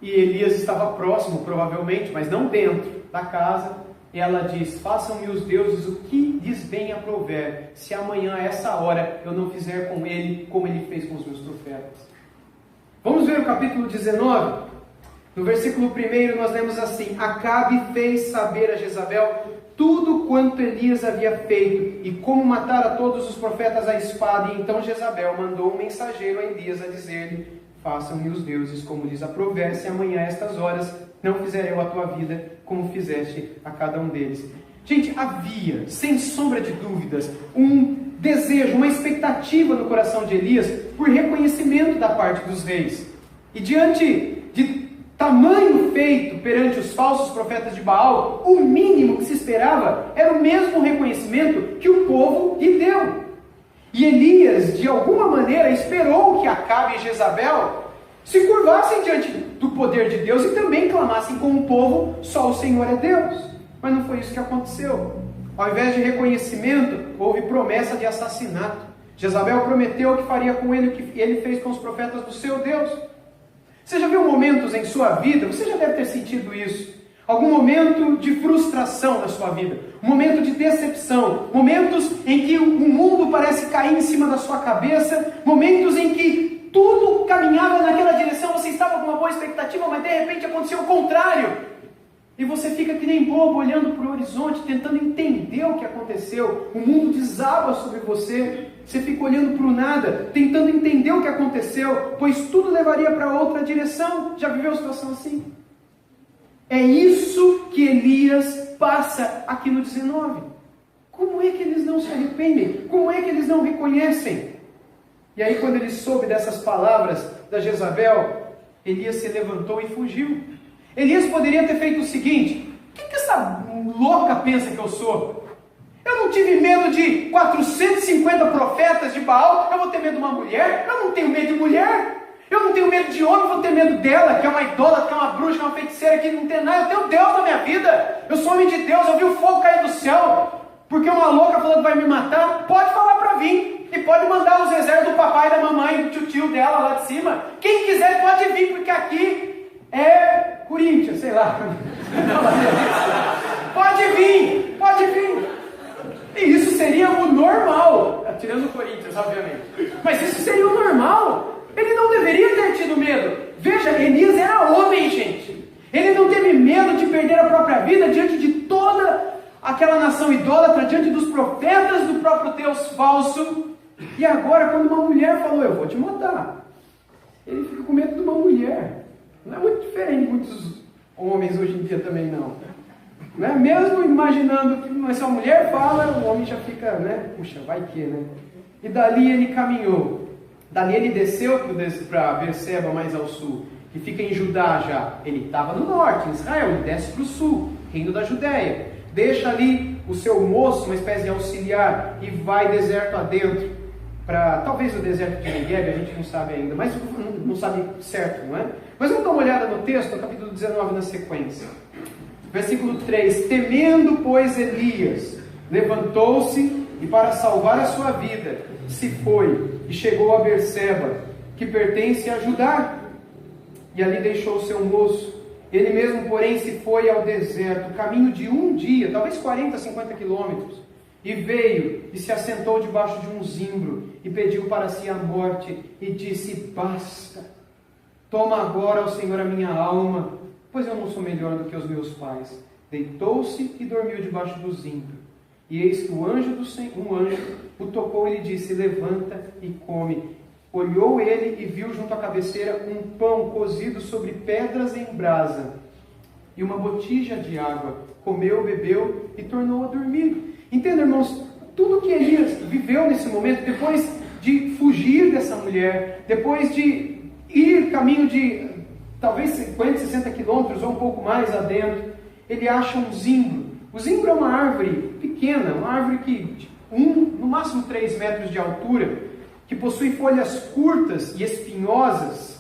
e Elias estava próximo provavelmente, mas não dentro da casa. E ela diz: façam-me os deuses o que lhes bem aprouver, se amanhã a essa hora eu não fizer com ele como ele fez com os meus profetas. Vamos ver o capítulo 19. No versículo 1 nós lemos assim: Acabe fez saber a Jezabel tudo quanto Elias havia feito, e como matara todos os profetas à espada. E então Jezabel mandou um mensageiro a Elias a dizer-lhe: façam-me os deuses como lhes aprouver, se amanhã a estas horas não fizer eu a tua vida como fizeste a cada um deles. Gente, havia, sem sombra de dúvidas, um desejo, uma expectativa no coração de Elias por reconhecimento da parte dos reis. E diante de tamanho feito perante os falsos profetas de Baal, o mínimo que se esperava era o mesmo reconhecimento que o povo lhe deu. E Elias, de alguma maneira, esperou que Acabe e Jezabel se curvassem diante do poder de Deus e também clamassem como povo: só o Senhor é Deus. Mas não foi isso que aconteceu. Ao invés de reconhecimento, houve promessa de assassinato. Jezabel prometeu que faria com ele o que ele fez com os profetas do seu Deus. Você já viu momentos em sua vida, você já deve ter sentido isso, algum momento de frustração na sua vida, um momento de decepção, momentos em que o mundo parece cair em cima da sua cabeça, momentos em que tudo caminhava naquela direção, você estava com uma boa expectativa, mas de repente aconteceu o contrário. E você fica que nem bobo, olhando para o horizonte, tentando entender o que aconteceu. O mundo desaba sobre você. Você fica olhando para o nada, tentando entender o que aconteceu, pois tudo levaria para outra direção. Já viveu uma situação assim? É isso que Elias passa aqui no 19. Como é que eles não se arrependem? Como é que eles não reconhecem? E aí, quando ele soube dessas palavras da Jezabel, Elias se levantou e fugiu. Elias poderia ter feito o seguinte: o que essa louca pensa que eu sou? Eu não tive medo de 450 profetas de Baal, eu vou ter medo de uma mulher? Eu não tenho medo de mulher. Eu não tenho medo de homem, vou ter medo dela, que é uma idólatra, que é uma bruxa, que é uma feiticeira, que não tem nada. Eu tenho Deus na minha vida. Eu sou homem de Deus, eu vi o fogo cair do céu. Porque uma louca falou que vai me matar, pode falar para vir. E pode mandar os exércitos do papai, da mamãe, do tio dela lá de cima. Quem quiser pode vir, porque aqui é Corinthians, sei lá. Pode vir, pode vir. E isso seria o normal. Tirando o Corinthians, obviamente. Mas isso seria o normal. Ele não deveria ter tido medo. Veja, Elias era homem, gente. Ele não teve medo de perder a própria vida diante de toda aquela nação idólatra, diante dos profetas do próprio Deus falso. E agora, quando uma mulher falou: eu vou te matar, ele fica com medo de uma mulher. Não é muito diferente de muitos homens hoje em dia também, não. Não é? Mesmo imaginando que se a mulher fala, o homem já fica, né? Puxa, vai que, né? E dali ele caminhou. Dali ele desceu para Berseba, mais ao sul, que fica em Judá já. Ele estava no norte, em Israel, ele desce para o sul, reino da Judéia. Deixa ali o seu moço, uma espécie de auxiliar, e vai deserto adentro, para talvez o deserto de Negueb, a gente não sabe ainda, mas não sabe certo, não é? Mas vamos dar uma olhada no texto, no capítulo 19, na sequência. Versículo 3: temendo, pois, Elias, levantou-se e, para salvar a sua vida, se foi e chegou a Berseba, que pertence a Judá, e ali deixou o seu moço Ele mesmo, porém, se foi ao deserto, caminho de um dia, talvez 40, 50 quilômetros, e veio e se assentou debaixo de um zimbro, e pediu para si a morte, e disse: basta, toma agora, ó Senhor, a minha alma, pois eu não sou melhor do que os meus pais. Deitou-se e dormiu debaixo do zimbro. E eis que um anjo o tocou e lhe disse: levanta e come. Olhou ele e viu junto à cabeceira um pão cozido sobre pedras em brasa e uma botija de água. Comeu, bebeu e tornou a dormir. Entenda, irmãos, tudo que Elias viveu nesse momento, depois de fugir dessa mulher, depois de ir caminho de talvez 50, 60 quilômetros ou um pouco mais adentro, ele acha um zimbro. O zimbro é uma árvore pequena, uma árvore que no máximo 3 metros de altura, que possui folhas curtas e espinhosas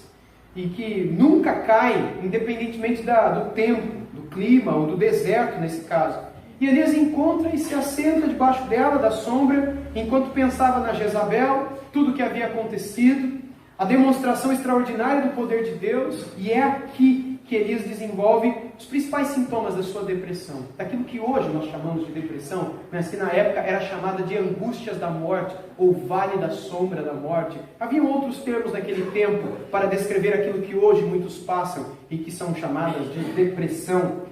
e que nunca caem, independentemente do tempo, do clima ou do deserto nesse caso. E Elias encontra e se assenta debaixo dela, da sombra, enquanto pensava na Jezabel, tudo o que havia acontecido, a demonstração extraordinária do poder de Deus, e é aqui que Elias desenvolve os principais sintomas da sua depressão, daquilo que hoje nós chamamos de depressão, mas que na época era chamada de angústias da morte, ou vale da sombra da morte. Havia outros termos naquele tempo para descrever aquilo que hoje muitos passam e que são chamadas de depressão.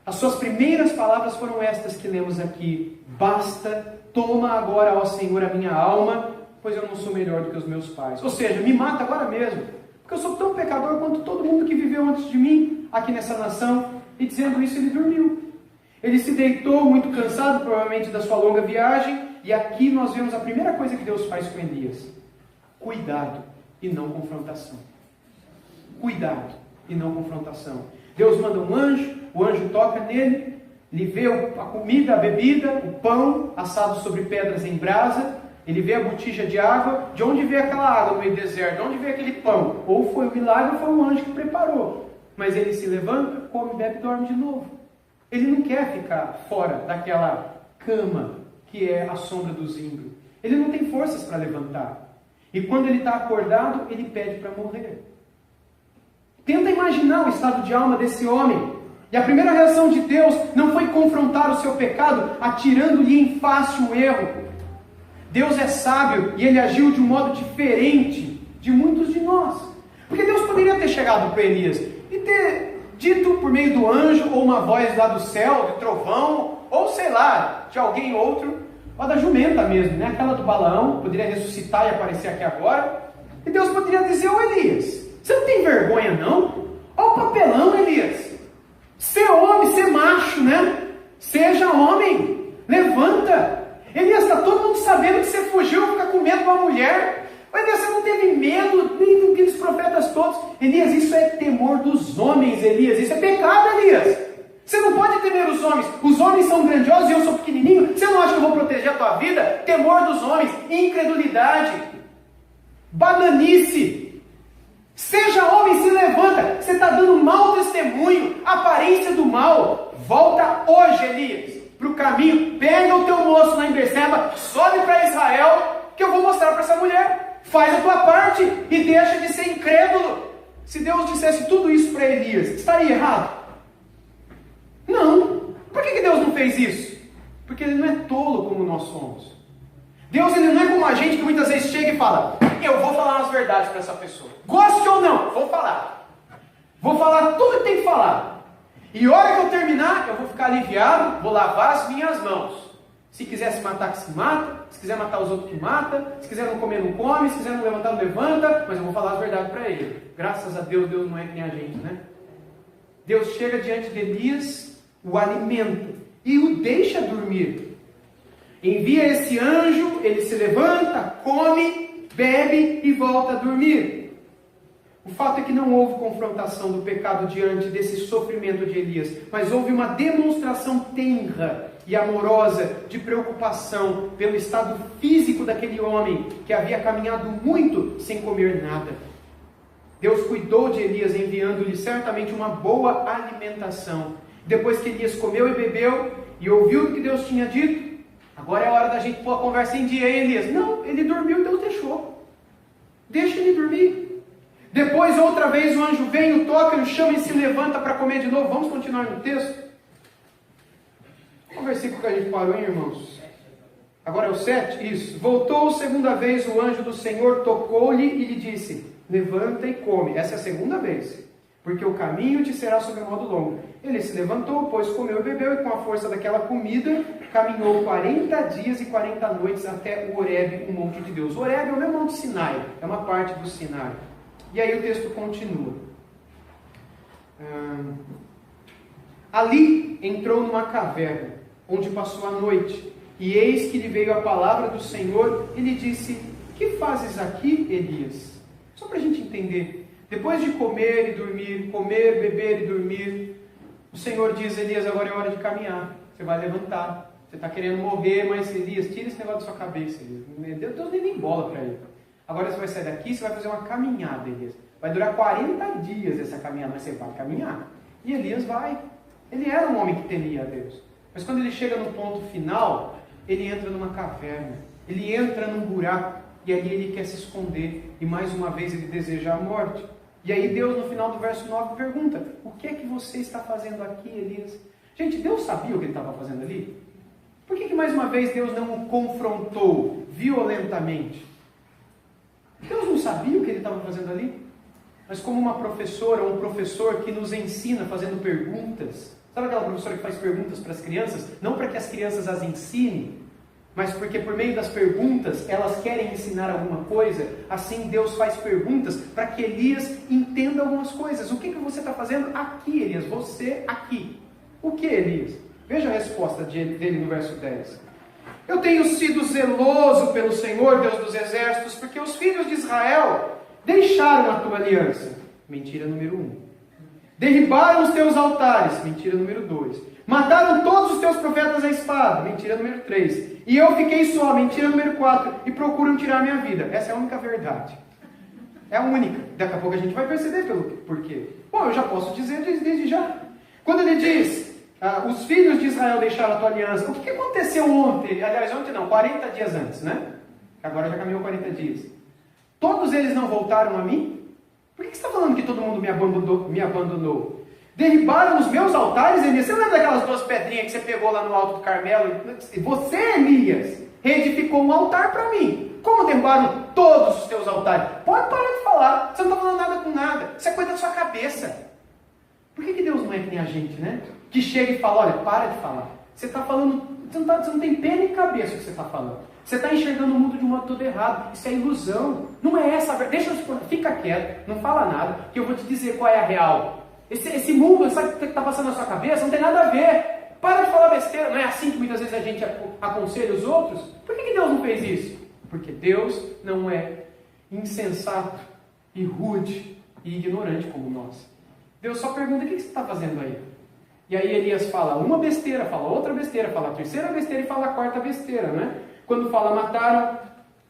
As suas primeiras palavras foram estas que lemos aqui: basta, toma agora, ó Senhor, a minha alma, pois eu não sou melhor do que os meus pais. Ou seja, me mata agora mesmo, porque eu sou tão pecador quanto todo mundo que viveu antes de mim, aqui nessa nação. E dizendo isso, ele dormiu. Ele se deitou muito cansado, provavelmente da sua longa viagem, e aqui nós vemos a primeira coisa que Deus faz com Elias: cuidado e não confrontação. Cuidado e não confrontação. Deus manda um anjo, o anjo toca nele, ele vê a comida, a bebida, o pão assado sobre pedras em brasa, ele vê a botija de água. De onde veio aquela água no meio do deserto? De onde veio aquele pão? Ou foi o milagre ou foi o anjo que preparou. Mas ele se levanta, come, bebe e dorme de novo. Ele não quer ficar fora daquela cama que é a sombra do zimbro. Ele não tem forças para levantar. E quando ele está acordado, ele pede para morrer. Tenta imaginar o estado de alma desse homem. E a primeira reação de Deus não foi confrontar o seu pecado, atirando-lhe em face o erro. Deus é sábio e Ele agiu de um modo diferente de muitos de nós. Porque Deus poderia ter chegado para Elias e ter dito por meio do anjo, ou uma voz lá do céu, de trovão, ou sei lá, de alguém outro, ou da jumenta mesmo, né? Aquela do Balaão, poderia ressuscitar e aparecer aqui agora. E Deus poderia dizer: ô Elias, você não tem vergonha não? Olha o papelão, Elias. Ser homem, ser macho, né? Seja homem, levanta. Elias, está todo mundo sabendo que você fugiu, fica com medo de uma mulher. Mas Elias, você não teve medo nem daqueles profetas todos. Elias, isso é temor dos homens, Elias. Isso é pecado, Elias. Você não pode temer os homens. Os homens são grandiosos e eu sou pequenininho. Você não acha que eu vou proteger a tua vida? Temor dos homens, incredulidade, bananice. Seja homem, se levanta. Você está dando mau testemunho, aparência do mal. Volta hoje, Elias, para o caminho. Pega o teu moço lá em Berseba, sobe para Israel, que eu vou mostrar para essa mulher. Faz a tua parte e deixa de ser incrédulo. Se Deus dissesse tudo isso para Elias, estaria errado? Não. Por que Deus não fez isso? Porque Ele não é tolo como nós somos. Deus, Ele não é como a gente que muitas vezes chega e fala: eu vou falar as verdades para essa pessoa. Goste ou não, vou falar. Vou falar tudo que tem que falar. E a hora que eu terminar, eu vou ficar aliviado, vou lavar as minhas mãos. Se quiser se matar, que se mata. Se quiser matar os outros, que mata. Se quiser não comer, não come. Se quiser não levantar, não levanta. Mas eu vou falar as verdades para ele. Graças a Deus, Deus não é que nem a gente, né? Deus chega diante de Elias, o alimenta e o deixa dormir. Envia esse anjo, ele se levanta, come, bebe e volta a dormir. O fato é que não houve confrontação do pecado diante desse sofrimento de Elias, mas houve uma demonstração tenra e amorosa de preocupação pelo estado físico daquele homem que havia caminhado muito sem comer nada. Deus cuidou de Elias, enviando-lhe certamente uma boa alimentação. Depois que Elias comeu e bebeu e ouviu o que Deus tinha dito, agora é a hora da gente pôr a conversa em dia, hein, Elias? Não, ele dormiu e Deus deixou. Deixa ele dormir. Depois, outra vez, o anjo vem, o toca, o chama e se levanta para comer de novo. Vamos continuar no texto? Qual o versículo que a gente parou, hein, irmãos? Agora é o 7? Isso. Voltou segunda vez o anjo do Senhor, tocou-lhe e lhe disse: levanta e come. Essa é a segunda vez. Porque o caminho te será sobre modo longo. Ele se levantou, pois comeu e bebeu, e com a força daquela comida, caminhou 40 dias e 40 noites até o Horebe, o monte de Deus. O Horebe é o mesmo monte Sinai, é uma parte do Sinai. E aí o texto continua. Ali entrou numa caverna, onde passou a noite. E eis que lhe veio a palavra do Senhor, e lhe disse: que fazes aqui, Elias? Só para a gente entender. Depois de comer e dormir, comer, beber e dormir, o Senhor diz: Elias, agora é hora de caminhar. Você vai levantar. Você está querendo morrer, mas Elias, tira esse negócio da sua cabeça, Elias. Deus nem deu bola para ele. Agora você vai sair daqui, você vai fazer uma caminhada, Elias. Vai durar 40 dias essa caminhada, mas você vai caminhar. E Elias vai. Ele era um homem que temia a Deus. Mas quando ele chega no ponto final, ele entra numa caverna. Ele entra num buraco. E ali ele quer se esconder. E mais uma vez ele deseja a morte. E aí Deus, no final do verso 9, pergunta: o que é que você está fazendo aqui, Elias? Gente, Deus sabia o que ele estava fazendo ali? Por que mais uma vez Deus não o confrontou violentamente? Deus não sabia o que ele estava fazendo ali? Mas como uma professora ou um professor que nos ensina fazendo perguntas, sabe aquela professora que faz perguntas para as crianças? Não para que as crianças as ensinem, mas porque por meio das perguntas elas querem ensinar alguma coisa. Assim Deus faz perguntas para que Elias entenda algumas coisas. O que você está fazendo aqui, Elias? Você aqui. O que, Elias? Veja a resposta dele no verso 10. Eu tenho sido zeloso pelo Senhor, Deus dos exércitos, porque os filhos de Israel deixaram a tua aliança. Mentira número 1. Derribaram os teus altares. Mentira número 2. Mataram todos os teus profetas à espada. Mentira número 3. E eu fiquei só. Mentira número 4. E procuram tirar minha vida. Essa é a única verdade. É a única. Daqui a pouco a gente vai perceber pelo porquê. Bom, eu já posso dizer desde já. Quando ele diz: os filhos de Israel deixaram a tua aliança. O que aconteceu ontem? Aliás, ontem não, 40 dias antes, né? Agora já caminhou 40 dias. Todos eles não voltaram a mim? Por que você está falando que todo mundo me abandonou? Derribaram os meus altares, Elias? Você lembra daquelas 2 pedrinhas que você pegou lá no alto do Carmelo? Você, Elias, reedificou um altar para mim. Como derrubaram todos os teus altares? Pode parar de falar. Você não está falando nada com nada. Isso é coisa da sua cabeça. Por que Deus não é que nem a gente, né? Que chega e fala: olha, para de falar. Você está falando, você não tem pé nem cabeça o que você está falando. Você está enxergando o mundo de um modo todo errado. Isso é ilusão. Não é essa a verdade. Fica quieto, não fala nada, que eu vou te dizer qual é a real. Esse mundo, sabe o que está passando na sua cabeça? Não tem nada a ver. Para de falar besteira. Não é assim que muitas vezes a gente aconselha os outros? Por que Deus não fez isso? Porque Deus não é insensato e rude e ignorante como nós. Deus só pergunta: o que você está fazendo aí? E aí Elias fala uma besteira, fala outra besteira, fala a terceira besteira e fala a quarta besteira, né? Quando fala: mataram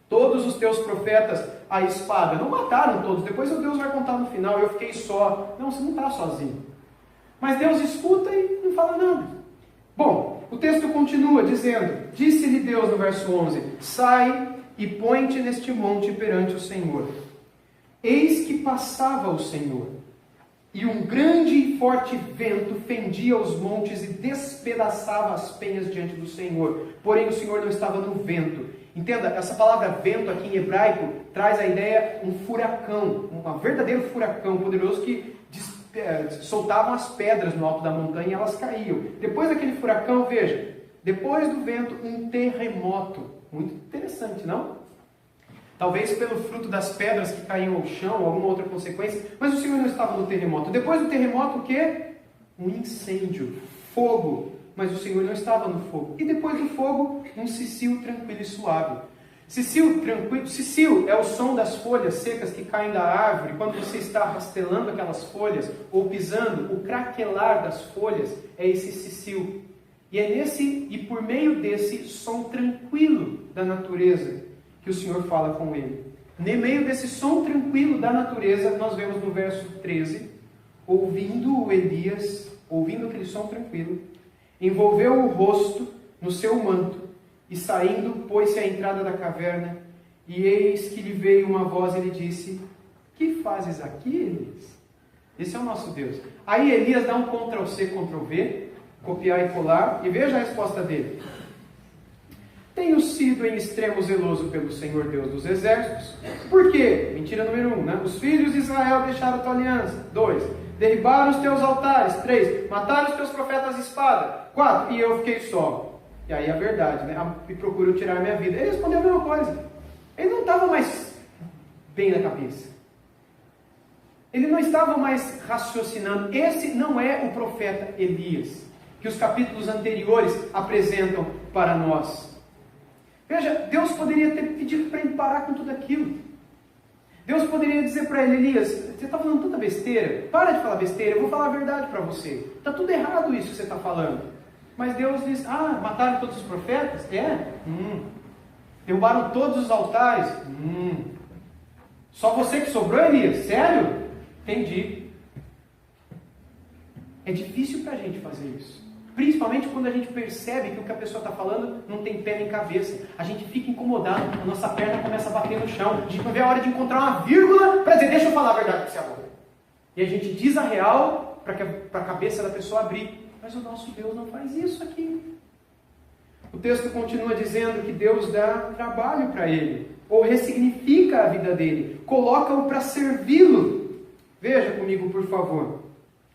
todos os teus profetas à espada. Não mataram todos, depois o Deus vai contar no final: eu fiquei só. Não, você não está sozinho. Mas Deus escuta e não fala nada. Bom, o texto continua dizendo: disse-lhe Deus no verso 11: sai e põe-te neste monte perante o Senhor. Eis que passava o Senhor, e um grande e forte vento fendia os montes e despedaçava as penhas diante do Senhor. Porém o Senhor não estava no vento. Entenda, essa palavra vento aqui em hebraico traz a ideia um furacão, um verdadeiro furacão poderoso que soltavam as pedras no alto da montanha e elas caíam. Depois daquele furacão, veja, depois do vento, um terremoto. Muito interessante, não? Talvez pelo fruto das pedras que caíam ao chão, alguma outra consequência, mas o Senhor não estava no terremoto. Depois do terremoto, o quê? Um incêndio, fogo, mas o Senhor não estava no fogo. E depois do fogo, um cicio tranquilo e suave. Cicio tranquilo, cicio é o som das folhas secas que caem da árvore, quando você está rastelando aquelas folhas, ou pisando, o craquelar das folhas é esse cicio. E é e por meio desse som tranquilo da natureza, que o Senhor fala com ele. No meio desse som tranquilo da natureza, nós vemos no verso 13, ouvindo Elias, ouvindo aquele som tranquilo, envolveu o rosto no seu manto, e saindo, pôs-se à entrada da caverna, e eis que lhe veio uma voz e lhe disse: que fazes aqui, Elias? Esse é o nosso Deus. Aí Elias dá um Ctrl+C, Ctrl+V, copiar e colar, e veja a resposta dele. Tenho sido em extremo zeloso pelo Senhor Deus dos exércitos. Por quê? Mentira número 1, né? Os filhos de Israel deixaram a tua aliança. 2. Derribaram os teus altares. 3. Mataram os teus profetas à espada. 4. E eu fiquei só. E aí a verdade, né? E procurou tirar a minha vida. Ele respondeu a mesma coisa. Ele não estava mais bem na cabeça. Ele não estava mais raciocinando. Esse não é o profeta Elias, que os capítulos anteriores apresentam para nós. Veja, Deus poderia ter pedido para ele parar com tudo aquilo. Deus poderia dizer para ele, Elias, você está falando tanta besteira, para de falar besteira, eu vou falar a verdade para você. Está tudo errado isso que você está falando. Mas Deus diz, mataram todos os profetas? Derrubaram todos os altares? Só você que sobrou, Elias? Sério? Entendi. É difícil para a gente fazer isso. Principalmente quando a gente percebe que o que a pessoa está falando não tem pé nem cabeça. A gente fica incomodado, a nossa perna começa a bater no chão. A gente não vê a hora de encontrar uma vírgula para dizer, deixa eu falar a verdade para você agora. E a gente diz a real para a cabeça da pessoa abrir. Mas o nosso Deus não faz isso aqui. O texto continua dizendo que Deus dá trabalho para ele, ou ressignifica a vida dele, coloca-o para servi-lo. Veja comigo, por favor.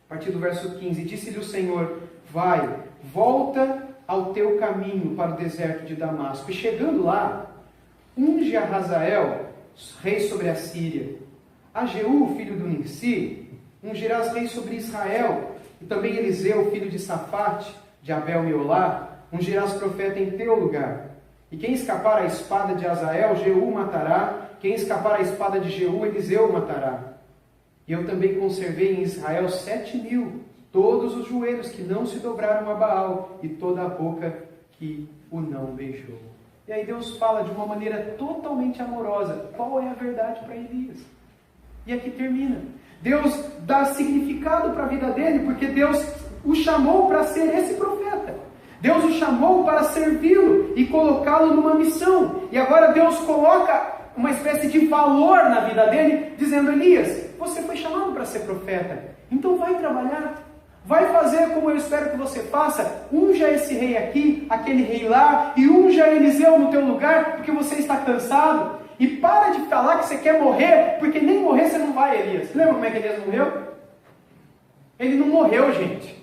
A partir do verso 15. Disse-lhe o Senhor, vai, volta ao teu caminho para o deserto de Damasco. E chegando lá, unge a Hazael, rei sobre a Síria. A Jeú, filho do Ninsi, ungirás rei sobre Israel. E também Eliseu, filho de Safate, de Abel-Meolá, ungirás profeta em teu lugar. E quem escapar à espada de Hazael, Jeú matará. Quem escapar à espada de Jeú, Eliseu matará. E eu também conservei em Israel 7.000, todos os joelhos que não se dobraram a Baal, e toda a boca que o não beijou. E aí Deus fala de uma maneira totalmente amorosa, qual é a verdade para Elias. E aqui termina. Deus dá significado para a vida dele, porque Deus o chamou para ser esse profeta. Deus o chamou para servi-lo e colocá-lo numa missão. E agora Deus coloca uma espécie de valor na vida dele, dizendo, Elias, você foi chamado para ser profeta, então vai trabalhar, vai fazer como eu espero que você faça, unja esse rei aqui, aquele rei lá, e unja Eliseu no teu lugar, porque você está cansado, e para de falar que você quer morrer, porque nem morrer você não vai, Elias. Lembra como é que Elias morreu? Ele não morreu, gente.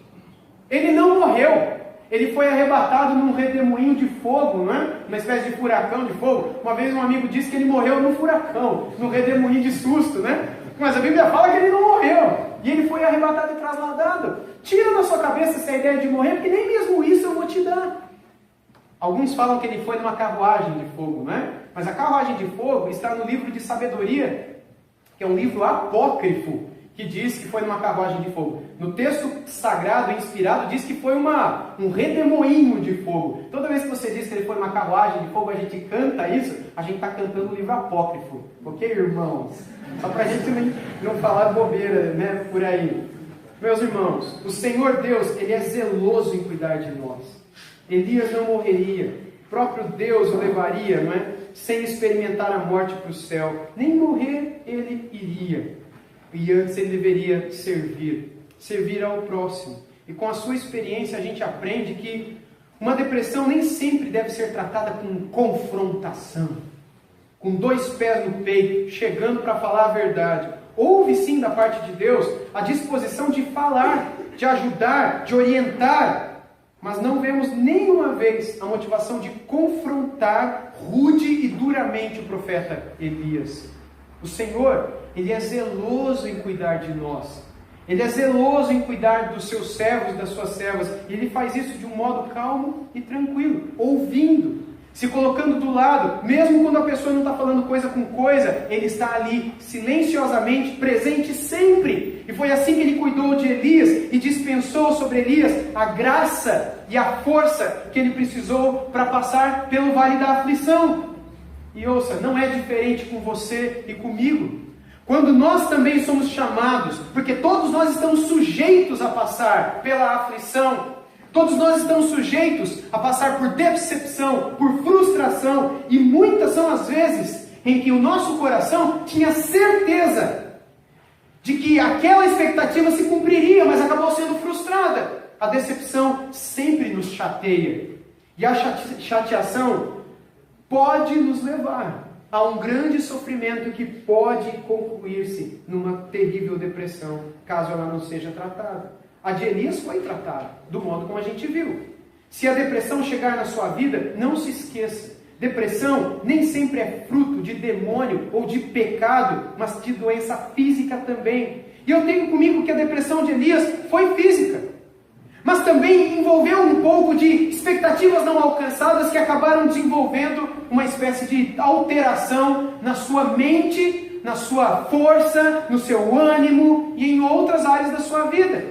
Ele não morreu. Ele foi arrebatado num redemoinho de fogo, não é? Uma espécie de furacão de fogo. Uma vez um amigo disse que ele morreu no furacão, no redemoinho de susto, né? Mas a Bíblia fala que ele não morreu. E ele foi arrebatado e trasladado. Tira da sua cabeça essa ideia de morrer, porque nem mesmo isso eu vou te dar. Alguns falam que ele foi numa carruagem de fogo, não é? Mas a carruagem de fogo está no livro de sabedoria, que é um livro apócrifo, que diz que foi numa carruagem de fogo. No texto sagrado, inspirado, diz que foi um redemoinho de fogo. Toda vez que você diz que ele foi numa carruagem de fogo, a gente canta isso, a gente está cantando o livro apócrifo. Ok, irmãos? Só para a gente não falar bobeira, né, por aí. Meus irmãos, o Senhor Deus, Ele é zeloso em cuidar de nós. Elias não morreria. O próprio Deus o levaria, não é? Sem experimentar a morte para o céu. Nem morrer ele iria. E antes ele deveria servir ao próximo. E com a sua experiência a gente aprende que uma depressão nem sempre deve ser tratada com confrontação, com 2 pés no peito, chegando para falar a verdade. Houve sim da parte de Deus a disposição de falar, de ajudar, de orientar, mas não vemos nenhuma vez a motivação de confrontar rude e duramente o profeta Elias. O Senhor, Ele é zeloso em cuidar de nós. Ele é zeloso em cuidar dos seus servos, das suas servas. E Ele faz isso de um modo calmo e tranquilo, ouvindo, se colocando do lado. Mesmo quando a pessoa não está falando coisa com coisa, Ele está ali, silenciosamente, presente sempre. E foi assim que Ele cuidou de Elias e dispensou sobre Elias a graça e a força que ele precisou para passar pelo vale da aflição. E ouça, não é diferente com você e comigo. Quando nós também somos chamados, porque todos nós estamos sujeitos a passar pela aflição, todos nós estamos sujeitos a passar por decepção, por frustração, e muitas são as vezes em que o nosso coração tinha certeza de que aquela expectativa se cumpriria, mas acabou sendo frustrada. A decepção sempre nos chateia. E a chateação pode nos levar a um grande sofrimento que pode concluir-se numa terrível depressão, caso ela não seja tratada. A de Elias foi tratada, do modo como a gente viu. Se a depressão chegar na sua vida, não se esqueça. Depressão nem sempre é fruto de demônio ou de pecado, mas de doença física também. E eu tenho comigo que a depressão de Elias foi física, mas também envolveu um pouco de expectativas não alcançadas que acabaram desenvolvendo uma espécie de alteração na sua mente, na sua força, no seu ânimo e em outras áreas da sua vida.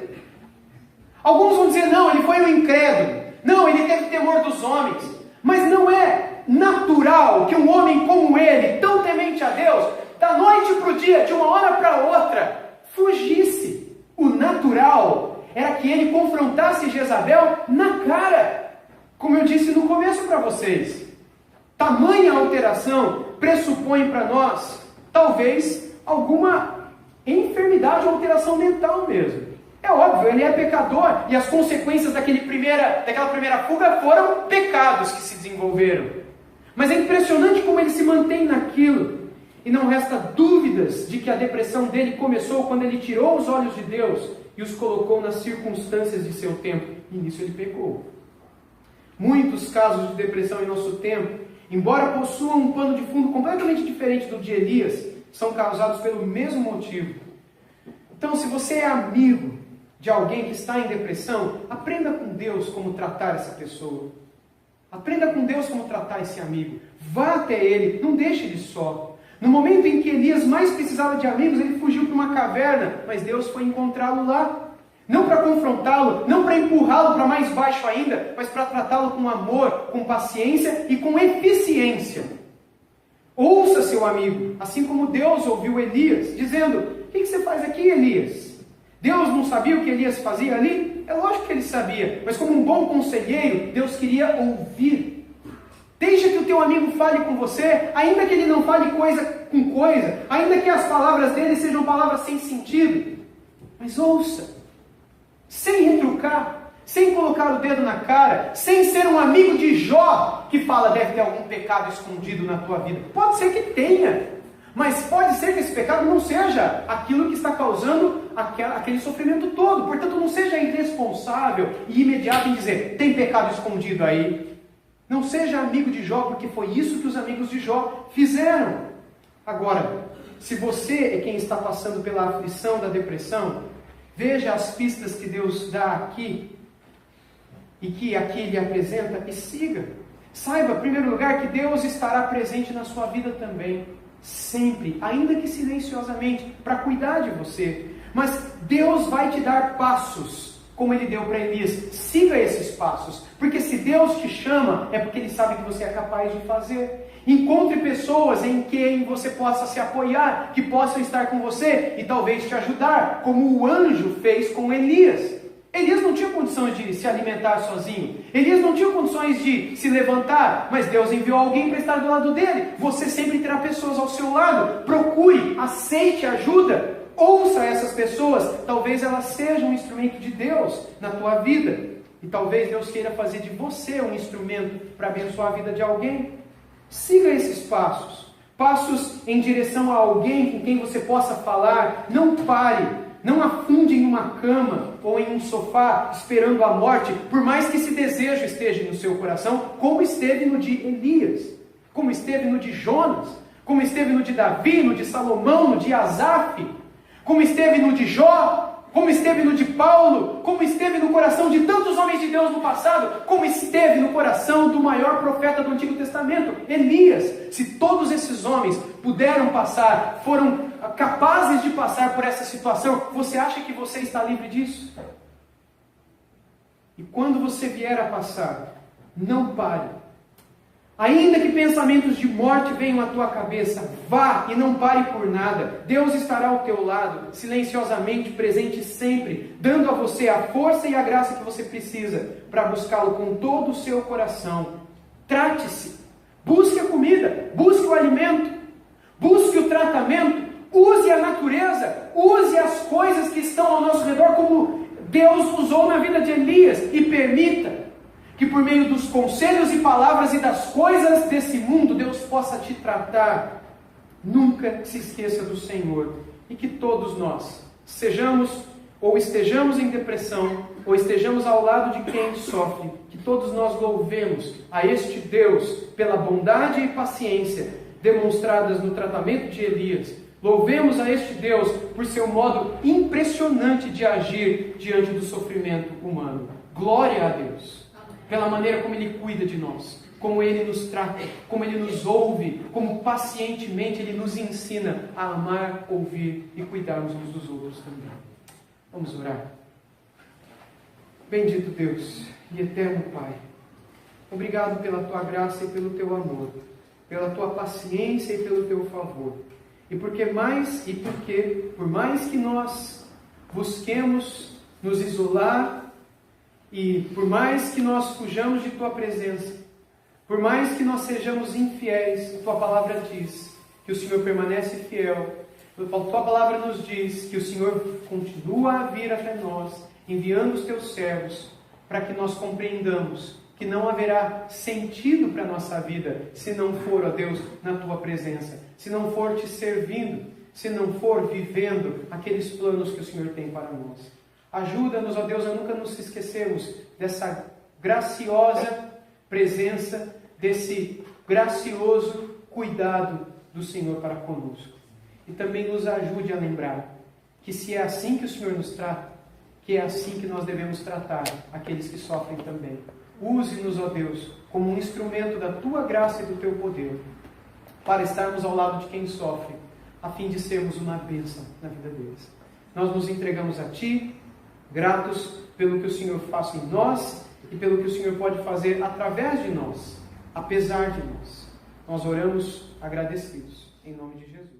Alguns vão dizer, não, ele foi um incrédulo, não, ele teve temor dos homens, mas não é natural que um homem como ele, tão temente a Deus, da noite para o dia, de uma hora para outra, fugisse. O natural era que ele confrontasse Jezabel na cara, como eu disse no começo para vocês. Tamanha alteração pressupõe para nós, talvez, alguma enfermidade ou alteração mental mesmo. É óbvio, ele é pecador, e as consequências daquela primeira fuga foram pecados que se desenvolveram. Mas é impressionante como ele se mantém naquilo. E não resta dúvidas de que a depressão dele começou quando ele tirou os olhos de Deus e os colocou nas circunstâncias de seu tempo. E nisso ele pecou. Muitos casos de depressão em nosso tempo, embora possuam um pano de fundo completamente diferente do de Elias, são causados pelo mesmo motivo. Então, se você é amigo de alguém que está em depressão, aprenda com Deus como tratar essa pessoa. Aprenda com Deus como tratar esse amigo. Vá até ele, não deixe ele só. No momento em que Elias mais precisava de amigos, ele fugiu para uma caverna, mas Deus foi encontrá-lo lá. Não para confrontá-lo, não para empurrá-lo para mais baixo ainda, mas para tratá-lo com amor, com paciência e com eficiência. Ouça seu amigo, assim como Deus ouviu Elias, dizendo, o que você faz aqui, Elias? Deus não sabia o que Elias fazia ali? É lógico que ele sabia, mas como um bom conselheiro, Deus queria ouvir. Deixa que o teu amigo fale com você, ainda que ele não fale coisa com coisa, ainda que as palavras dele sejam palavras sem sentido. Mas ouça, sem retrucar, sem colocar o dedo na cara, sem ser um amigo de Jó, que fala, deve ter algum pecado escondido na tua vida. Pode ser que tenha. Mas pode ser que esse pecado não seja aquilo que está causando aquele sofrimento todo. Portanto, não seja irresponsável e imediato em dizer, tem pecado escondido aí. Não seja amigo de Jó, porque foi isso que os amigos de Jó fizeram. Agora, se você é quem está passando pela aflição da depressão, veja as pistas que Deus dá aqui, e que aqui lhe apresenta, e siga. Saiba, em primeiro lugar, que Deus estará presente na sua vida também. Sempre, ainda que silenciosamente, para cuidar de você. Mas Deus vai te dar passos, como Ele deu para Elias. Siga esses passos, porque se Deus te chama, é porque Ele sabe que você é capaz de fazer. Encontre pessoas em quem você possa se apoiar, que possam estar com você e talvez te ajudar, como o anjo fez com Elias. Elias não tinha condições de se alimentar sozinho. Elias não tinha condições de se levantar, mas Deus enviou alguém para estar do lado dele. Você sempre terá pessoas ao seu lado. Procure, aceite ajuda. Ouça essas pessoas. Talvez elas sejam um instrumento de Deus na tua vida. E talvez Deus queira fazer de você um instrumento para abençoar a vida de alguém. Siga esses passos. Passos em direção a alguém com quem você possa falar. Não pare. Não afunde em uma cama ou em um sofá esperando a morte, por mais que esse desejo esteja no seu coração, como esteve no de Elias, como esteve no de Jonas, como esteve no de Davi, no de Salomão, no de Asaf, como esteve no de Jó, como esteve no de Paulo, como esteve no coração de tantos homens de Deus no passado, como esteve no coração do maior profeta do Antigo Testamento, Elias. Se todos esses homens puderam passar, foram capazes de passar por essa situação, você acha que você está livre disso? E quando você vier a passar, não pare. Ainda que pensamentos de morte venham à tua cabeça, vá e não pare por nada. Deus estará ao teu lado, silenciosamente, presente sempre, dando a você a força e a graça que você precisa para buscá-lo com todo o seu coração. Trate-se, busque a comida, busque o alimento, busque o tratamento, use use a natureza, use as coisas que estão ao nosso redor como Deus usou na vida de Elias, e permita que por meio dos conselhos e palavras e das coisas desse mundo, Deus possa te tratar. Nunca se esqueça do Senhor, e que todos nós sejamos ou estejamos em depressão, ou estejamos ao lado de quem sofre, que todos nós louvemos a este Deus pela bondade e paciência demonstradas no tratamento de Elias. Louvemos a este Deus por seu modo impressionante de agir diante do sofrimento humano. Glória a Deus pela maneira como Ele cuida de nós, como Ele nos trata, como Ele nos ouve, como pacientemente Ele nos ensina a amar, ouvir e cuidarmos uns dos outros também. Vamos orar. Bendito Deus e eterno Pai, obrigado pela Tua graça e pelo Teu amor, pela Tua paciência e pelo Teu favor. E por mais que nós busquemos nos isolar, e por mais que nós fujamos de Tua presença, por mais que nós sejamos infiéis, a Tua palavra diz que o Senhor permanece fiel. A Tua palavra nos diz que o Senhor continua a vir até nós, enviando os Teus servos, para que nós compreendamos que não haverá sentido para a nossa vida se não for, ó Deus, na Tua presença, se não for Te servindo, se não for vivendo aqueles planos que o Senhor tem para nós. Ajuda-nos, ó Deus, a nunca nos esquecermos dessa graciosa presença, desse gracioso cuidado do Senhor para conosco. E também nos ajude a lembrar que se é assim que o Senhor nos trata, que é assim que nós devemos tratar aqueles que sofrem também. Use-nos, ó Deus, como um instrumento da Tua graça e do Teu poder, para estarmos ao lado de quem sofre, a fim de sermos uma bênção na vida deles. Nós nos entregamos a Ti, gratos pelo que o Senhor faz em nós e pelo que o Senhor pode fazer através de nós, apesar de nós. Nós oramos agradecidos, em nome de Jesus.